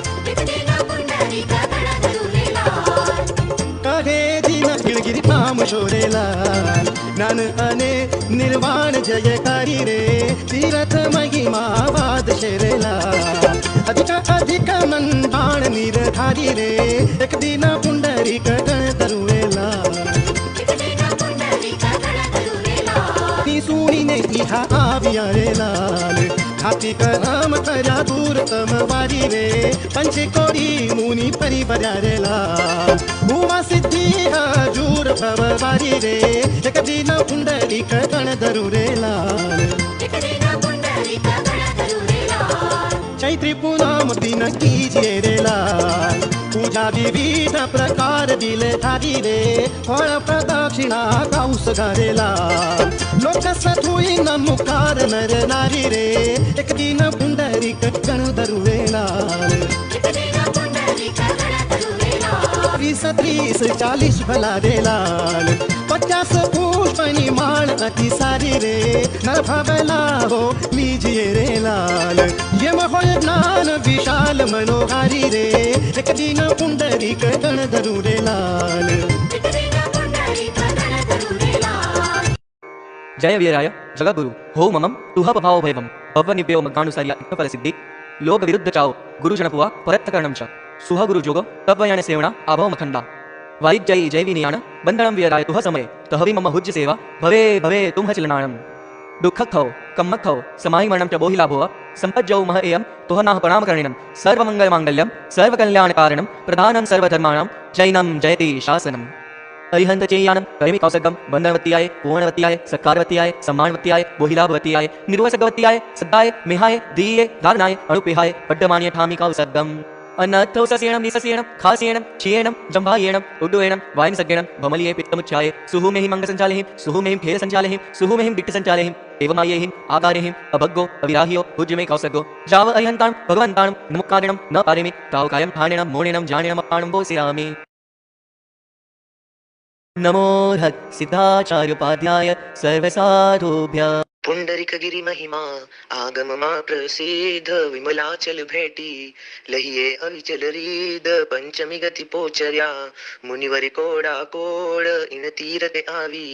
कहे दिन गिरगिरी नाम शोरे लाल ज्ञान अने निर्वाण जयकारी रे तीरथ महिमा वाद शेरेला अधिक अधिक मंदाण निर्धारी रे एक दिन पुंडरीक गण धरुवेला सुनी ने इहा आविया रे लाल हाथी कराम करा दूर तम वारी रे पंचे कोड़ी मुनि परिवरा रे लाल भुवा सिद्धि हजूर भव वारी रे एक दिन पुंडरीक गण धरु रे लाल चैत्री पूनम दिन कीजिए रे लाल पूजा विविध प्रकार दिले थारी रे फल प्रदक्षिणा कौस घरे लाल लोक सथुई नमुकार नर नारी रे एक दिन पुंडरीक गण धरु रे लाल 20, 30, 40 भला रे लाल 50 पुष्पनी माल अति सारी रे नर भवला हो लीजिए रे लाल ये महोय ज्ञान विशाल मनोहारी रे एक दिन पुंडरीक गण धरु रे लाल जय वीराय जगद्गुरु हो ममं तुह पभाव भैवं भवनिभ्यो मग्गानुसार्य इत्तफल सिद्धि लोक विरुद्ध चाओ गुरुजनपुवा परत्तकरणं च सुह गुरुजोग तपयण सेवना अभव मखंडा वारिजय जय विनियाण बंधनम वीराय तुह समय तहवि मम हुज्य सेवा भवे भवे तुम चिलनाणम दुःखखौ कम्मखौ समाहि मरणं च बोहि लाभो संपज्जौ मह एयं तुह नाह प्रणामकरणिनं सर्वमंगल मांगल्यं सर्वकल्याणकारणं प्रधानं सर्वधर्माणां जैनं जयति शासनम् अरिहंत चेयानं करिमि कौसगम बंधनवत्याय पूर्णवत्याय सकारवत्याय सम्मानवत्याय बोहिलाभवत्याय निर्वसगवत्याय सद्दाय मेहाय दीये धारणाय अणुपेहाय पड्डमान्य ठामि कौसगम अन्नथौ सस्येणं निसस्येणं खास्येणं क्षीयेणं जम्भायेणं उड्डुयेणं वायनसज्ञेणं भमलिये पित्तमुच्छाये सुहुमेहि मंगसञ्चालेहिं सुहुमेहिं खेलसञ्चालेहिं सुहुमेहिं बिट्टसञ्चालेहिं एवमायेहिं आकारेहिं अभग्गो अविराह्यो भुज्यमे कौसगो जाव अरिहन्तां भगवन्तां नमुक्कारिणं न पारेमि ताव कायं ठाणेणं मोणेणं जाणेणं अप्पाणं बोसिरामि नमो हर सिद्धाचार्योपाध्याय सर्वसाधुभ्यः पुंडरीक गिरी महिमा आगम मा प्रसिद्ध विमलाचल भेटी लहिये अविचल रीद पंचमी गति पोचर्या मुनिवरी कोडा कोड इन तीरते आवी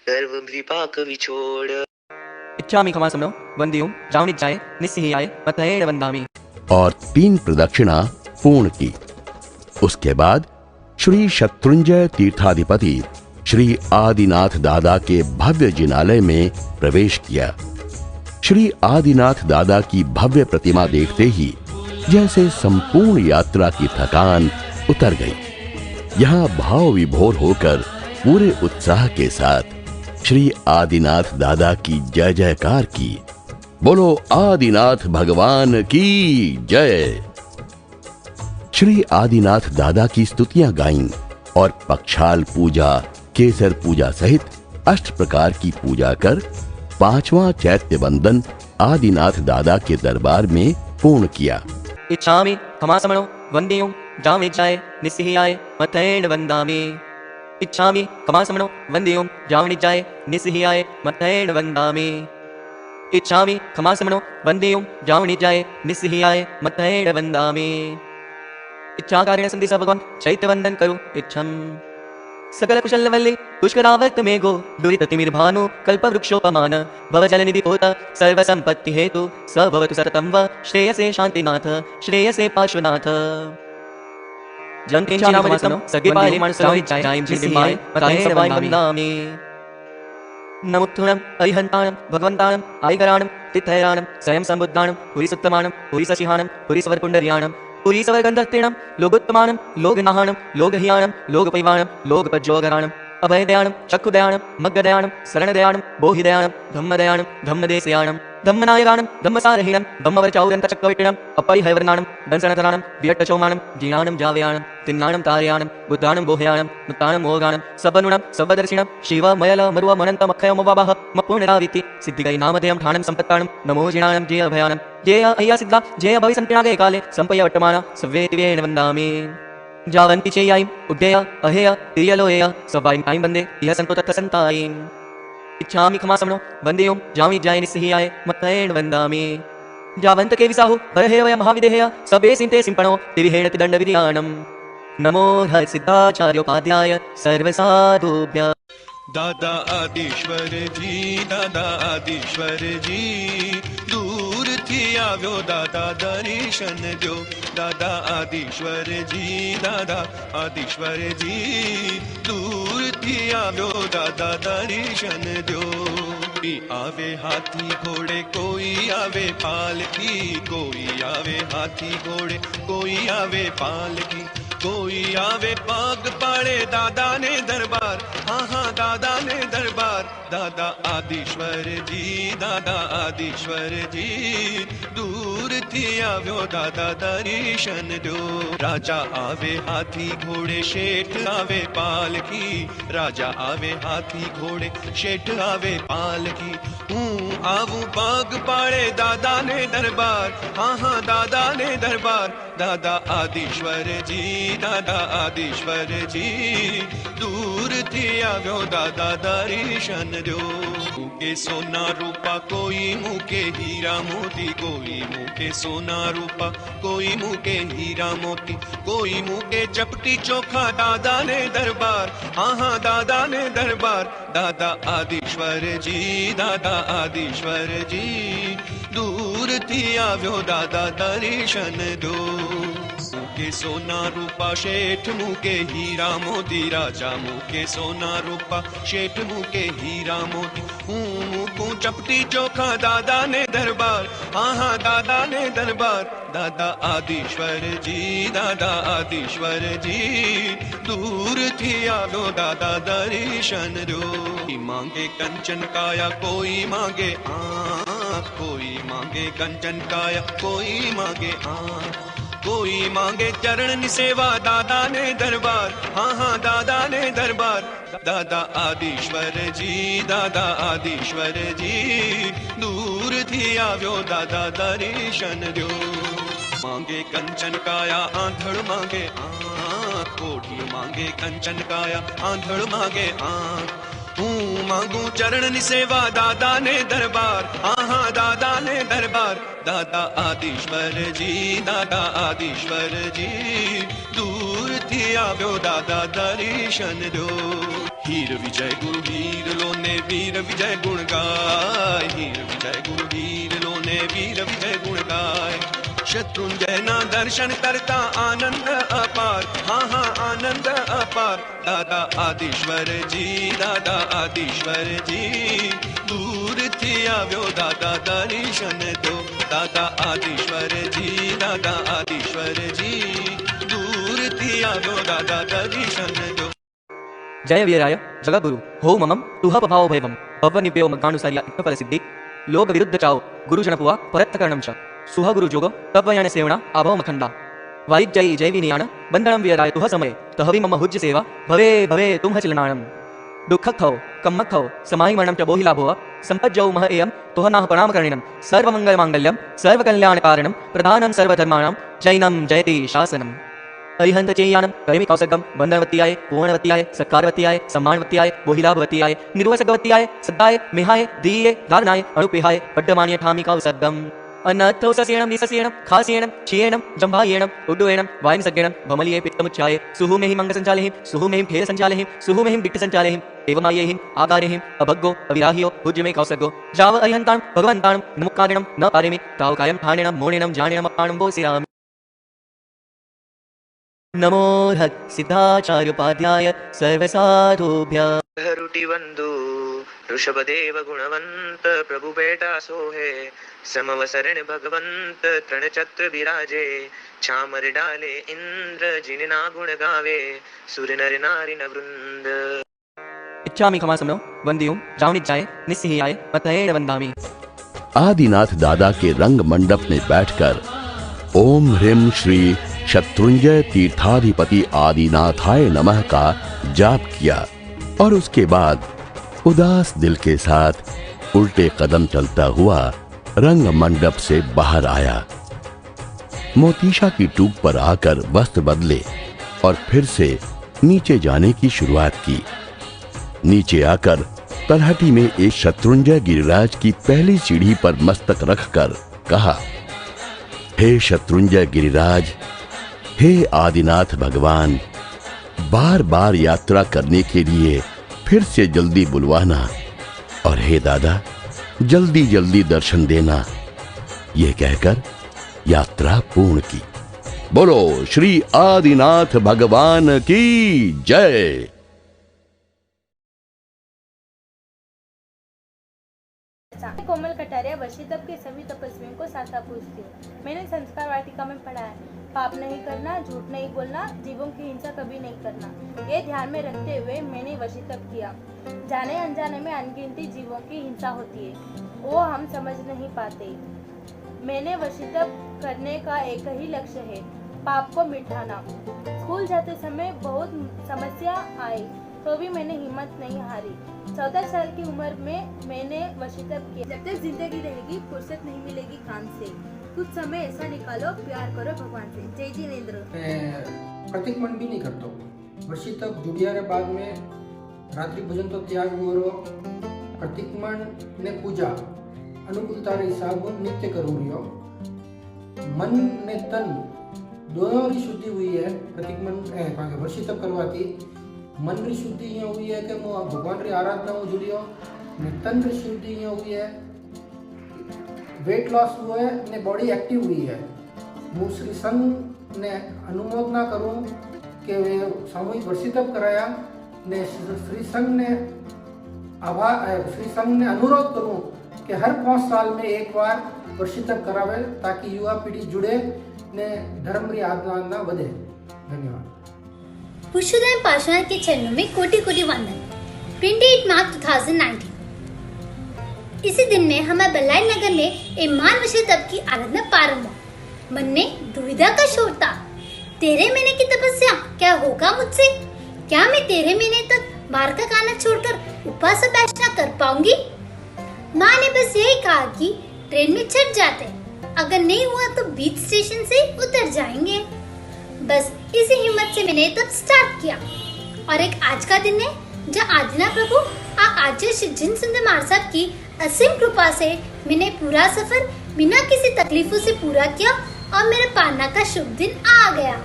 गर्व विपाक विछोड़ इच्छामि खमासमनो वंदियों जावनिज्जाय निस्सिहाय मत्तयेन वन्दामि और 3 प्रदक्षिणा पूर्ण की। उसके बाद श्री शत्रुंजय तीर्थाधिपति श्री आदिनाथ दादा के भव्य जिनालय में प्रवेश किया। श्री आदिनाथ दादा की भव्य प्रतिमा देखते ही जैसे संपूर्ण यात्रा की थकान उतर गई। यहाँ भाव विभोर होकर पूरे उत्साह के साथ श्री आदिनाथ दादा की जय जयकार की। बोलो आदिनाथ भगवान की जय। श्री आदिनाथ दादा की स्तुतियां गाईं और पक्षाल पूजा, केसर पूजा सहित 8 प्रकार की पूजा कर 5वां चैत्य वंदन आदिनाथ दादा के दरबार में पूर्ण किया। इच्छामि खमासमनो वंदियों जावनिज्जाय निस्सिहाय मत्तयेन वन्दामि। इच्छामि खमासमनो वंदियों जावनिज्जाय निस्सिहाय मत्तयेन वन्दामि। इच्छामि खमासमनो वंदियों जावनिज्जाय निस्सिहाय मत्तयेन वन्दामि। इच्छाकारेण सन्धि स भगवान् चैत्यवन्दन करो इच्छम् सकल कुशल वल्ली पुष्करावर्त में गो दुरित तिमिर्भानु कल्पवृक्षोपमान भवजलनिधि पोत सर्वसंपत्ति हेतु स भवतु सततं व श्रेयसे शान्तिनाथ श्रेयसे पार्श्वनाथ जन्तेन नामरितं सगेपाले मानसराय जिसिमाय मताय सवाय वन्दामि नमुत्थुणम् अरिहन्ताणं भगवन्ताणम् आयकराणं तिथैराणं स्वयं सम्बुद्धाणं पुरीसुत्तमाणं पुरीसशिहाणं पुरीसवरपुण्डर्याणं पुरीसवरगन्धत्रीणं लोगोत्तमानं लोगनाहाणं लोगहियाणं लोगपैवाणं लोगपज्जोगराणं अभयदयाणं चक्षुदयाणं मग्गदयाणं शरणदयाणं बोहिदयाणं धम्मदयाणं धम्मदेशयाणं धम्मनायकाणं धम्मसारहीणं धम्मवरचौरन्तचक्रविटिणम् अपरिहैवर्णाणं दंसनतराणं वियट्टचौमाणं जीर्णाणं जावयाणं तिन्नाणं तारयाणं बुद्धाणं बोहयाणं नुत्ताणं मोगाणं सबनुणं सबदर्शिणं शिव मयल मरुव मनन्तमक्षयमवावह मपूर्णराविति सिद्धिकै नामधेयं ठाणं सम्पत्ताणं नमो जिणाणं जय अभयाणं जय अय्या सिद्धा जय भविसन्तिनागे काले सम्पय वर्तमान सव्येतिवेन वन्दामि जावन्ति चेयायिम् उड्डेय अहेय तिर्यलोहेय सवायिं तायिं वन्दे इह सन्तो तत्र सन्तायिम् इच्छामि खमासमनो वन्दे ओं जामि जाय निस्सिहियाय मत्तयेन वन्दामि जावन्त के विसाहु बरहेवय महाविदेहय सबे सिन्ते सिंपणो तिविहेण तिदण्डविधियाणम् नमो हर सिद्धाचार्योपाध्याय सर्वसाधुभ्यः दादा आदिश्वर जी दूर थी આવ્યો દાદા દર્શન દ્યો દાદા આદિશ્વર जी दूर थी આવ્યો દાદા દર્શન દ્યો कोई आवे हाथी घोड़े कोई आवे पालकी कोई आवे हाथी घोड़े कोई आवे पालकी कोई आवे पाग पाड़े दादा ने दरबार हाँ हाँ दादा ने दरबार दादा आदिश्वर जी दूर थी આવ્યો दादा दर्शन दो राजा आवे हाथी घोड़े शेठ आवे पालकी राजा आवे हाथी घोड़े शेठ आवे पालकी हूँ आवू पाग पाड़े दादा ने दरबार हाँ हाँ दादा ने दरबार दादा आदिश्वर जी दूर थी આવ્યો दादा दर्शन दो मुके सोना रूपा कोई मुके हीरा मोती कोई मुके सोना रूपा कोई मुके हीरा मोती कोई मुके चपटी चोखा दादा ने दरबार हाँ हाँ दादा ने दरबार दादा आदिश्वर जी दूर थी આવ્યો दादा दर्शन दो मुके सोना रूपा शेठ मुके हीरा मोती राजा मुके सोना रूपा शेठ मुके हीरा मोती मुकू चपटी चोखा दादा ने दरबार हाँ हाँ दादा ने दरबार दादा आदिश्वर जी दूर थी આવ્યો दादा दर्शन दो मांगे कंचन काया कोई मांगे आँख कोई मांगे कंचन काया कोई मांगे आँख कोई मांगे चरण सेवा दादा ने दरबार हाँ हाँ दादा ने दरबार दादा आदिश्वर जी दूर थी આવ્યો दादा दर्शन दो मांगे कंचन काया आंधड़ मांगे आँख कोढ़ी मांगे कंचन काया आंधड़ मांगे आँख हूँ मांगू चरण सेवा दादा ने दरबार हाँ हाँ दादा ने दरबार दादा आदिश्वर जी दूर थी આવ્યો दादा दर्शन दो हीर विजय गुरु वीर लोने वीर विजय गुण गाय हीर विजय गुरु वीर लोने वीर विजय गुण गाय शत्रुंजय ना दर्शन करता आनंद अपार हाँ हाँ आनंद अपार दादा आदिश्वर जी दूर थी આવ્યો दादा दर्शन दो दादा आदिश्वर जी दूर थी આવ્યો दादा दर्शन दो जय वीराय जगद्गुरु हो ममम तुह पभाव भैवम पवनिप्यो मग्गानुसार्य इत्तफल सिद्धि लोक विरुद्ध चाओ गुरुजनपुवा परत्तकरणं च सुह गुरुजोग तपयण सेवना आभव मखंडा वारिजय जय विनियाण बंधनम वीराय तुह समय तहवि मम हुज्य सेवा भवे भवे तुम चिलनाणम दुःखखौ कम्मखौ समाहि मरणं च बोहिलाभो संपज्जौ मह एयं तुह नाह प्रणामकरणिनं सर्वमंगलमांगल्यं सर्वकल्याणकारणं प्रधानं सर्वधर्माणां जैनं जयति शासनम् अरिहंत चेयानं करिमि कौसगम बंधनवत्याय पूर्णवत्याय सत्कारवत्याय सम्मानवत्याय बोहिलाभवत्याय निर्वसगवत्याय सद्दाय मेहाय दीये धारणाय अणुपेहाय पड्डमान्य ठामि कौसगम अन्नत्थौसस्येणं निसस्येणं खास्येणं क्षीयेणं जम्भायेणं उड्डुयेणं वायनसज्ञेणं भमलिये पित्तमुच्चाये सुहुमेहिं मंगसञ्चालेहिं सुहुमेहिं खेलसञ्चालेहिं सुहुमेहिं बिट्टसञ्चालेहिं एवमायेहिं आगारेहिं अभग्गो अविराहियो भुज्यमे कौसर्गो जाव अरिहन्तां भगवन्तां नमुक्कादिनं न पारेमि ताव कायं ठाणेनं मोणेनं जाणेनं अप्पाणं बोसिरामि नमो हर सिद्धाचार्योपाध्याय सर्वसाधुभ्यः हरुटि वंदु ऋषभदेव गुणवंत प्रभु बेटा सोहे समवसरण भगवंत तृण छत्र विराजे छामर डाले इंद्र जिनना गुण गावे सुर नर नारी न वृंद। इच्छामि खमासमनो वंदियों जावनिज्जाय निस्सिहाय मतयेण वंदामि। आदिनाथ दादा के रंग मंडप में बैठकर ओम ह्रीं श्री शत्रुंजय तीर्थाधिपति आदिनाथाय नमः का जाप किया और उसके बाद उदास दिल के साथ उल्टे कदम चलता हुआ रंग मंडप से बाहर आया। मोतीशा की टूक पर आकर वस्त्र बदले और फिर से नीचे जाने की शुरुआत की। नीचे आकर तलहटी में एक शत्रुंजय गिरिराज की पहली सीढ़ी पर मस्तक रखकर कहा, हे शत्रुंजय गिरिराज, हे आदिनाथ भगवान, बार बार यात्रा करने के लिए फिर से जल्दी बुलवाना और हे दादा जल्दी जल्दी दर्शन देना। यह कहकर यात्रा पूर्ण की। बोलो श्री आदिनाथ भगवान की जय। कोमल कटारिया वर्षितप के सभी तपस्वियों को साचा पूछती हूँ। मैंने संस्कार वाटिका में पढ़ा है, पाप नहीं करना, झूठ नहीं बोलना, जीवों की हिंसा कभी नहीं करना। ये ध्यान में रखते हुए मैंने वर्षितप किया। जाने अनजाने में अनगिनती जीवों की हिंसा होती है, वो हम समझ नहीं पाते। मैंने वर्षितप करने का एक ही लक्ष्य है, पाप को मिटाना। स्कूल जाते समय बहुत समस्या आई तो भी मैंने हिम्मत नहीं हारी। 14 साल की उम्र में मैंने वर्षितप किया। जब तक जिंदगी रहेगी फुर्सत नहीं मिलेगी काम से, कुछ समय ऐसा निकालो, प्यार करो भगवान से। जय जिनेंद्र। प्रतिक्रमण भी नहीं करता वर्षितप जुड़िया रे बाद में रात्रि भोजन तो त्याग करो, प्रतिक्रमण ने पूजा अनुकूलता रे हिसाब नित्य करूँ। मन ने तन दोनों की शुद्धि हुई है प्रतिक्रमण वर्षितप करवाती। मन री शुद्धि यहाँ हुई है कि मैं भगवान री आराधना में जुड़ियो, ने तन री शुद्धि यहाँ हुई है, वेट लॉस हुआ है, ने बॉडी एक्टिव हुई है। मैं श्री संघ ने अनुमोदना करूँ कि वे सामूहिक वर्षितप कराया, ने श्री संघ ने अनुरोध करूँ कि हर 5 साल में एक बार वर्षितप करावे ताकि युवा पीढ़ी जुड़े ने धर्म री आराधना बढ़े। धन्यवाद। पुरुषोत्तम पार्श्वनाथ के चरणों में कोटि कोटि वंदन। 28 मार्च 2019। इसी दिन में हमारे बल्लारी नगर में एक मान वर्षितप की आराधना प्रारंभ हुआ। मन में दुविधा का शोर था, 13 महीने की तपस्या क्या होगा मुझसे? क्या मैं 13 महीने तक बाहर का खाना छोड़कर उपवास बैठना कर पाऊंगी? माँ ने बस यही कहा कि ट्रेन में चढ़ जाते, अगर नहीं हुआ तो बीच स्टेशन से उतर जाएंगे। बस इसी हिम्मत से मैंने तब स्टार्ट किया और एक आज का दिन है जब आदिनाथ प्रभु आचार्य श्री जिन सुंदर महाराज साहब की असीम कृपा से मैंने पूरा सफर बिना किसी तकलीफों से पूरा किया और मेरे पालना का शुभ दिन आ गया।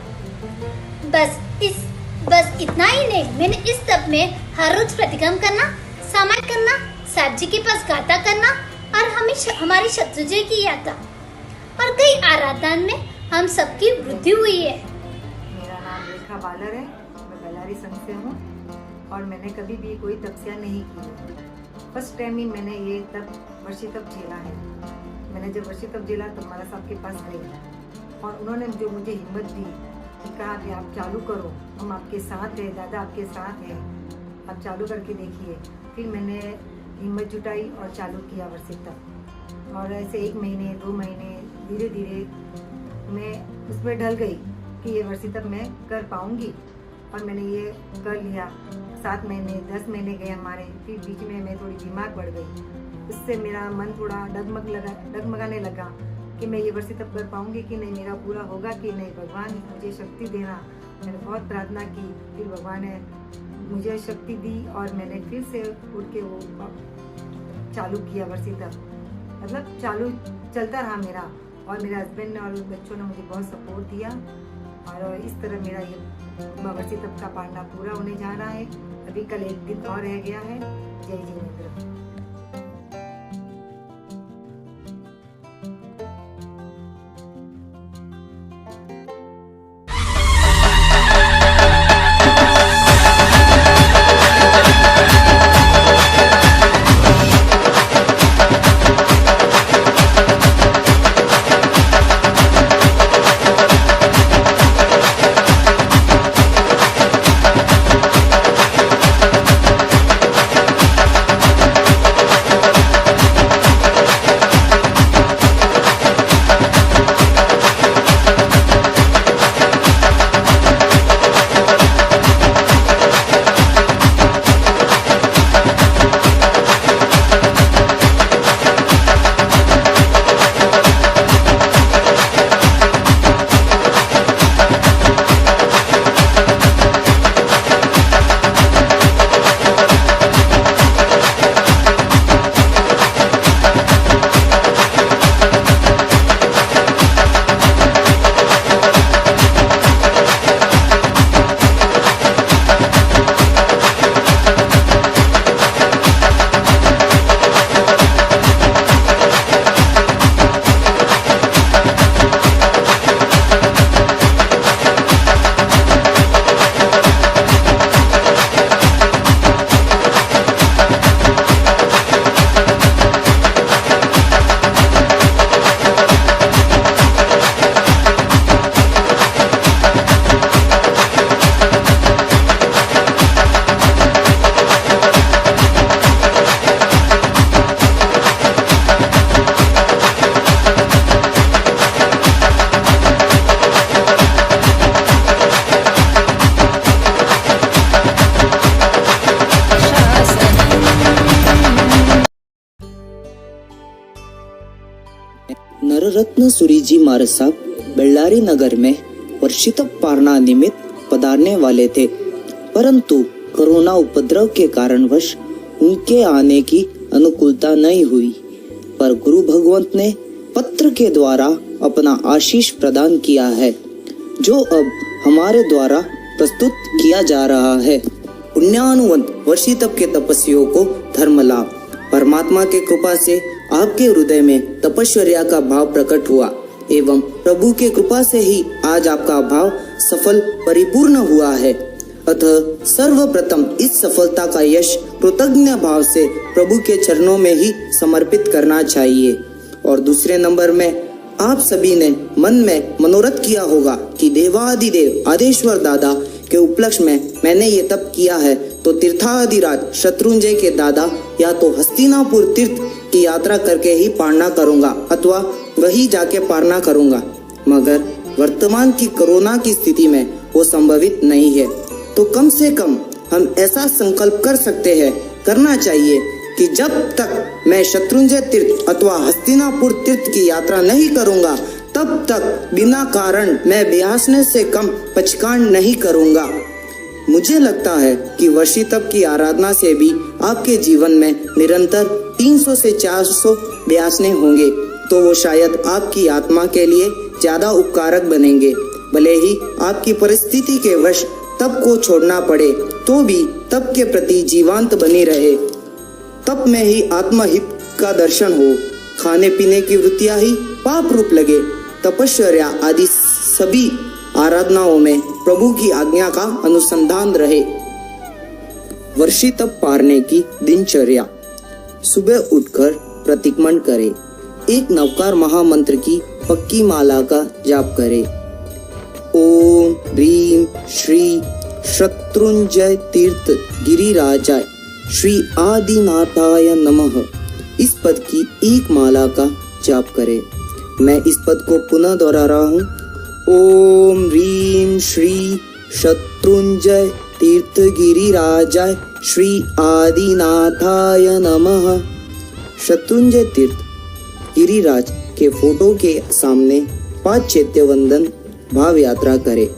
बस इतना ही नहीं, मैंने इस तप में हर रोज प्रतिक्रम करना, समाय करना, साहब जी के पास गाथा करना और हमारी शत्रुंजय की यात्रा और कई आराधना में हम सबकी वृद्धि हुई है। मेरा नाम रेखा बालर है, मैं बल्लारी संघ से हूँ और मैंने कभी भी कोई तपस्या नहीं की। फर्स्ट टाइम ही मैंने ये तप वर्षितप झेला है। मैंने जब वर्षितप झेला तो महाराज साहब के पास गई और उन्होंने जो मुझे हिम्मत दी कि कहा कि आप चालू करो, हम आपके साथ हैं, दादा आपके साथ हैं, आप चालू करके देखिए। फिर मैंने हिम्मत जुटाई और चालू किया वर्षितप और ऐसे 1 महीने 2 महीने धीरे धीरे मैं उसमें ढल गई कि ये वर्षितप मैं कर पाऊंगी और मैंने ये कर लिया। 7 महीने 10 महीने गए हमारे, फिर बीच में मैं थोड़ी बीमार पड़ गई। उससे मेरा मन थोड़ा डगमगाने लगा कि मैं ये वर्षितप कर पाऊंगी कि नहीं, मेरा पूरा होगा कि नहीं, भगवान मुझे शक्ति देना। मैंने बहुत प्रार्थना की, फिर भगवान ने मुझे शक्ति दी और मैंने फिर से उठ के वो चालू किया वर्षितप। मतलब चालू चलता रहा मेरा, और मेरे हस्बैंड और बच्चों ने मुझे बहुत सपोर्ट दिया, और इस तरह मेरा ये वर्षी तप का पालना पूरा होने जा रहा है। अभी कल एक दिन और रह गया है। जय जिनेंद्र। नररत्न सूरीजी महाराज साहब बल्लारी नगर में वर्षितप पारना निमित्त पधारने वाले थे, परंतु कोरोना उपद्रव के कारणवश उनके आने की अनुकूलता नहीं हुई। पर गुरु भगवंत ने पत्र के द्वारा अपना आशीष प्रदान किया है, जो अब हमारे द्वारा प्रस्तुत किया जा रहा है। पुण्यानुवंत वर्षितप के तपस्वियों को धर्म लाभ। परमात्मा के कृपा से आपके हृदय में तपश्चर्या का भाव प्रकट हुआ एवं प्रभु के कृपा से ही आज आपका भाव सफल परिपूर्ण हुआ है। अतः सर्वप्रथम इस सफलता का यश कृतज्ञ भाव से प्रभु के चरणों में ही समर्पित करना चाहिए। और दूसरे नंबर में आप सभी ने मन में मनोरथ किया होगा कि देवादिदेव आदेश्वर दादा के उपलक्ष्य में मैंने ये तप किया है, तो तीर्थाधिराज शत्रुंजय के दादा या तो हस्तिनापुर तीर्थ की यात्रा करके ही पारना करूंगा अथवा वही जाके पारना करूंगा। मगर वर्तमान की कोरोना की स्थिति में वो संभवित नहीं है, तो कम से कम हम ऐसा संकल्प कर सकते हैं, करना चाहिए कि जब तक मैं शत्रुंजय तीर्थ अथवा हस्तिनापुर तीर्थ की यात्रा नहीं करूंगा, तब तक बिना कारण मैं ब्यासने से कम पचकांड नहीं करूंगा। मुझे लगता है कि वर्षितप की आराधना से भी आपके जीवन में निरंतर 300 से 400 ब्यासने होंगे, तो वो शायद आपकी आत्मा के लिए ज्यादा उपकारक बनेंगे। भले ही आपकी परिस्थिति के वश तप को छोड़ना पड़े, तो भी तप के प्रति जीवांत बनी रहे। तप में ही आत्महित का दर्शन हो, खाने पीने की वृत्तियां ही पाप रूप लगे। तपश्चर्या आदि सभी आराधनाओं में प्रभु की आज्ञा का अनुसंधान रहे। वर्षितप पारने की दिनचर्या। सुबह उठकर प्रतिक्रमण करें। एक नवकार महामंत्र की पक्की माला का जाप करें। ओम ह्रीं श्री शत्रुंजय तीर्थ गिरिराजाय श्री आदिनाथाय नमः, इस पद की एक माला का जाप करें। मैं इस पद को पुनः दोहरा रहा हूँ। ओम ह्रीं श्री शत्रुंजय तीर्थ गिरिराजाय श्री आदिनाथाय नमः। शत्रुंजय तीर्थ गिरिराज के फोटो के सामने 5 चैत्य वंदन भाव यात्रा करे।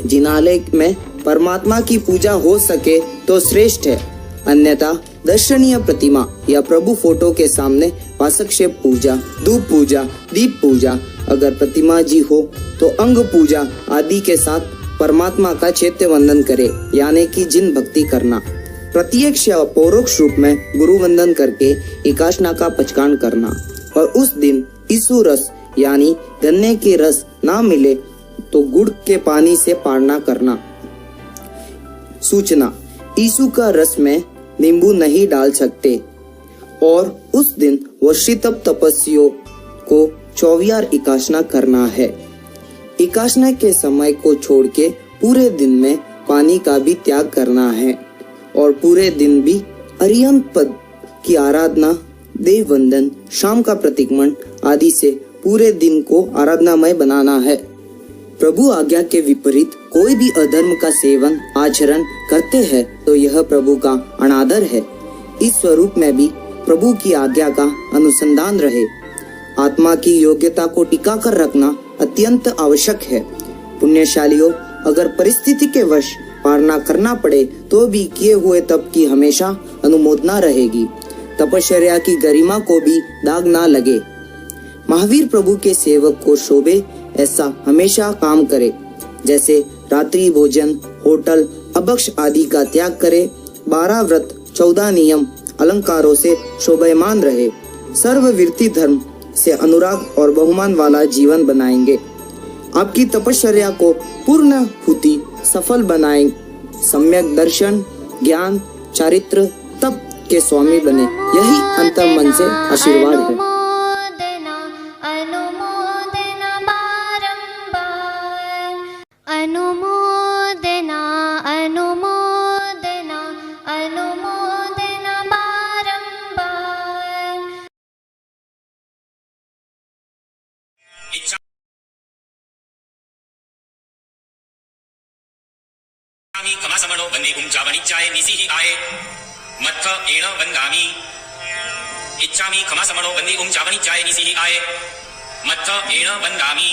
जिनालय में परमात्मा की पूजा हो सके तो श्रेष्ठ है, अन्यथा दर्शनीय प्रतिमा या प्रभु फोटो के सामने वासक्षेप पूजा, धूप पूजा, दीप पूजा, अगर प्रतिमा जी हो तो अंग पूजा आदि के साथ परमात्मा का चैत्य वंदन करे, यानी कि जिन भक्ति करना। प्रत्यक्ष या परोक्ष रूप में गुरु वंदन करके एकाशना का पचकान करना। और उस दिन ईसु रस यानी गन्ने के रस ना मिले तो गुड़ के पानी से पारना करना। सूचना, ईसु का रस में नींबू नहीं डाल सकते। और उस दिन वर्षितप तपस्वियों को 24 एकाशना करना है। एकाशना के समय को छोड़ के पूरे दिन में पानी का भी त्याग करना है और पूरे दिन भी अरिहंत पद की आराधना, देव वंदन, शाम का प्रतिक्रमण आदि से पूरे दिन को आराधनामय बनाना है। प्रभु आज्ञा के विपरीत कोई भी अधर्म का सेवन आचरण करते हैं तो यह प्रभु का अनादर है। इस स्वरूप में भी प्रभु की आज्ञा का अनुसंधान रहे। आत्मा की योग्यता को टिका कर रखना अत्यंत आवश्यक है। पुण्यशालियों, अगर परिस्थिति के वश पालना करना पड़े तो भी किए हुए तप की हमेशा अनुमोदना रहेगी। तपश्चर्या की गरिमा को भी दाग ना लगे। महावीर प्रभु के सेवक को शोभे ऐसा हमेशा काम करे, जैसे रात्रि भोजन, होटल, अभक्ष आदि का त्याग करे, 12 व्रत, 14 नियम, अलंकारों से शोभायमान रहे, सर्ववीर्ति धर्म से अनुराग और बहुमान वाला जीवन बनाएंगे। आपकी तपश्चर्या को पूर्ण हुति सफल बनाएं। सम्यक दर्शन, ज्ञान, चारित्र, तप के स्वामी बने, यही अंतर मन से आशीर्वाद है। अनुमोदना अनुमोदना अनुमोदना बारंबार। इच्छामि कमासमणो वन्दे पुंजावनिच्चाय निसिहि आये मत्थ एण वन्दामि। इच्छामि कमासमणो वन्दे पुंजावनिच्चाय निसिहि आये मत्थ एण वन्दामि।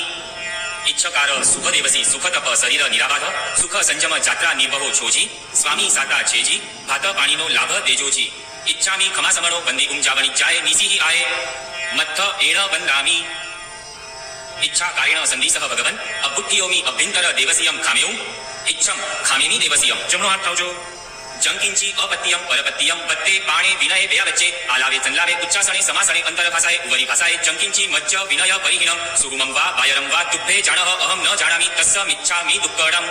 इच्छकार सुख देवसी सुख तप शरीर निराबाध सुख संयम जात्रा निबहो छोजी स्वामी साता छेजी भात पाणीनो लाभ देजोजी। इच्छामि खमासमणो वन्दे पुंजावनिच्चाय निसिहि आये मत्थ एण वन्दामि। इच्छा कारेण संदिसः भगवन् अबुद्धियोमि अभ्यंतर देवसीयं खामेयं इच्छं खामेमि देवसीयं। जमनो हाथ उठाओ। जंकिंची अपत्यम परपत्यम बत्ते पाणे विनय व्यय बच्चे आलावे चंलावे उच्चासने समासने अंतर भाषाए उवरी भाषाए जंकिंची मज्ज विनय परिहीनम सुगमं वा वायरं वा तुभ्ये जानः अहं न जानामि तस्समिच्छामि दुक्कडम्।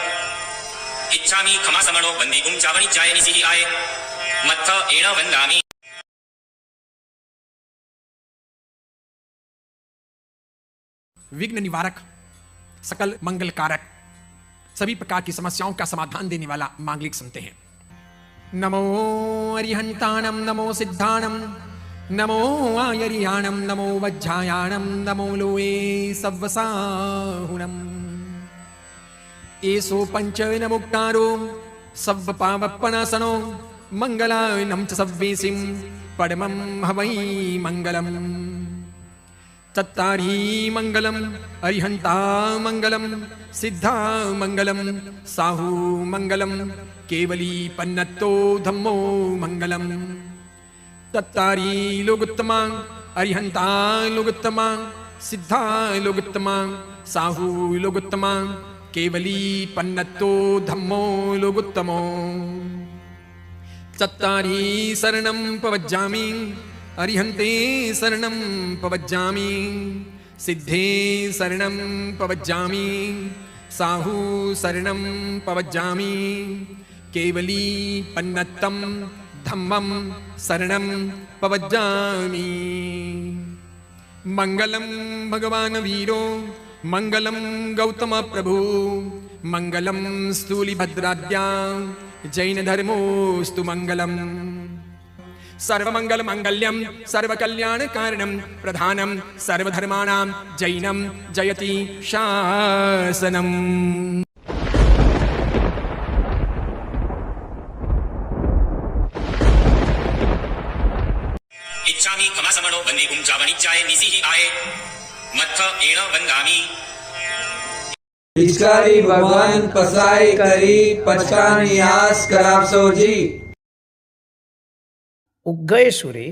इच्छामि खमासमणो वन्दे पुंजावनिच्चाय निसिहि आये मत्थ एण वन्दामि। विघ्न निवारक, सकल मंगल कारक, सभी प्रकार की समस्याओं का समाधान देने वाला मांगलिक सुनते हैं। नमो अरिहंताणं नमो सिद्धाणं नमो आयरियाणं नमो वज्रायाणं नमो लोये सव्वसाहुणम्। एषो पंचन मुक्तारो सव्वपावपनासनो मंगलायनं च सव्वेसिं परमं हवै मंगलम्। चत्तारी मंगलम अरिहंता मंगलम सिद्धा मंगलम साहू मंगलम केवली पन्नत्तो धम्मो मंगलम। तत्तारी लोगुत्तमा अरिहंता लोगुत्तमा सिद्धा लोगुत्तमा साहू लोगुत्तमा केवली पन्नत्तो धम्मो लोगुत्तमो। चत्तारी शरणं पवज्जामि अरिहंते शरणं पवज्जामि सिद्धे शरणं पवज्जामि साहू शरणं पवज्जामि केवली पन्नत्तं धम्मं शरणं पवज्जामि। मंगलम भगवान वीरो मंगलम गौतम प्रभु मंगलम स्थूलिभद्राद्या जैन धर्मोस्तु मंगलम। सर्वमंगल मांगल्यम सर्वकल्याण कारणम प्रधानम सर्वधर्माणां जैनम जयति शासनम। इच्छामि खमासमणो वन्दे पुंजावनिच्चाय निसिहि आये मत्थ एण वन्दामि। पिचकारी भगवान पसाई करी पचकानी आस कराप सोजी। उग्गय सुरे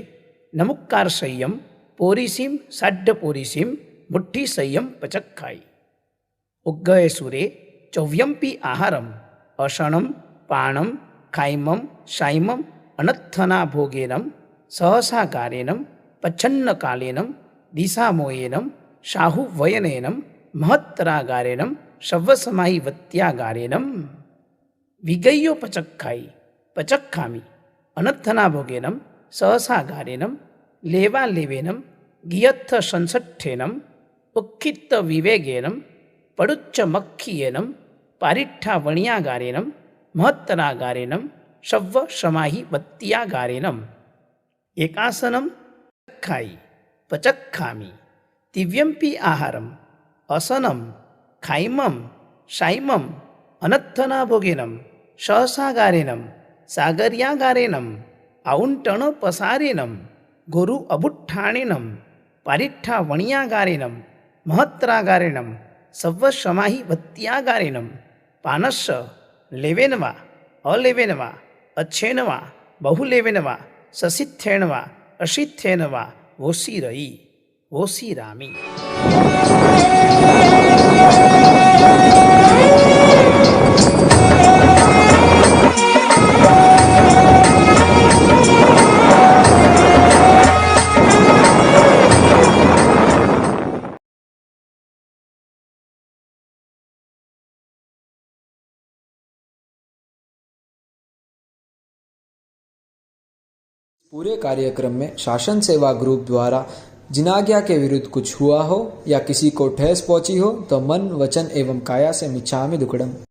नमुक्कार संयम पोरीसीम साढ़ पोरीसीम मुट्ठी संयम पचक्खाई। उग्गय सुरे चौव्यंपी आहारम अषणम पाणम खाइमम शाइमम अनत्थना भोगेनम सहसा गारेनम पच्छन्न कालेनम दिशामोयेनम शाहुवयनेनम महत्तरागारेनम शव्वसमाहि वत्यागारेनम। विगय्यो पचक्खाई पचक्खामी अनत्थना भोगेनम सहसा गारेनम लेवा लेवेनम गियत्थ संसट्ठेनम उक्खित्त विवेगेनम पडुच्च मक्खियेनम पारिट्ठा वणियागारेनम महत्तरागारेनम शव्व समाहि वत्यागारेनम। एकासनम पचक्खाई पचक्खामी दिव्यंपि आहारम असनम खाइमम शाइमम अनत्थना भोगेनम सहसागारेनम सागर्यागारेनम आउंटण पसारेनम गुरु अबुट्ठाणेनम पारिट्ठा वणियागारेनम महत्तरागारेनम सव्व समाहि वत्यागारेनम। पानस्स लेवेनवा अलेवेनवा अच्छेनवा बहुलेवेनवा ससिथ्येनवा असिथ्येनवा वोसीरई वोसीरामी। पूरे कार्यक्रम में शासन सेवा ग्रुप द्वारा जिनाज्ञा के विरुद्ध कुछ हुआ हो या किसी को ठेस पहुंची हो तो मन वचन एवं काया से मिच्छामि दुक्कडम।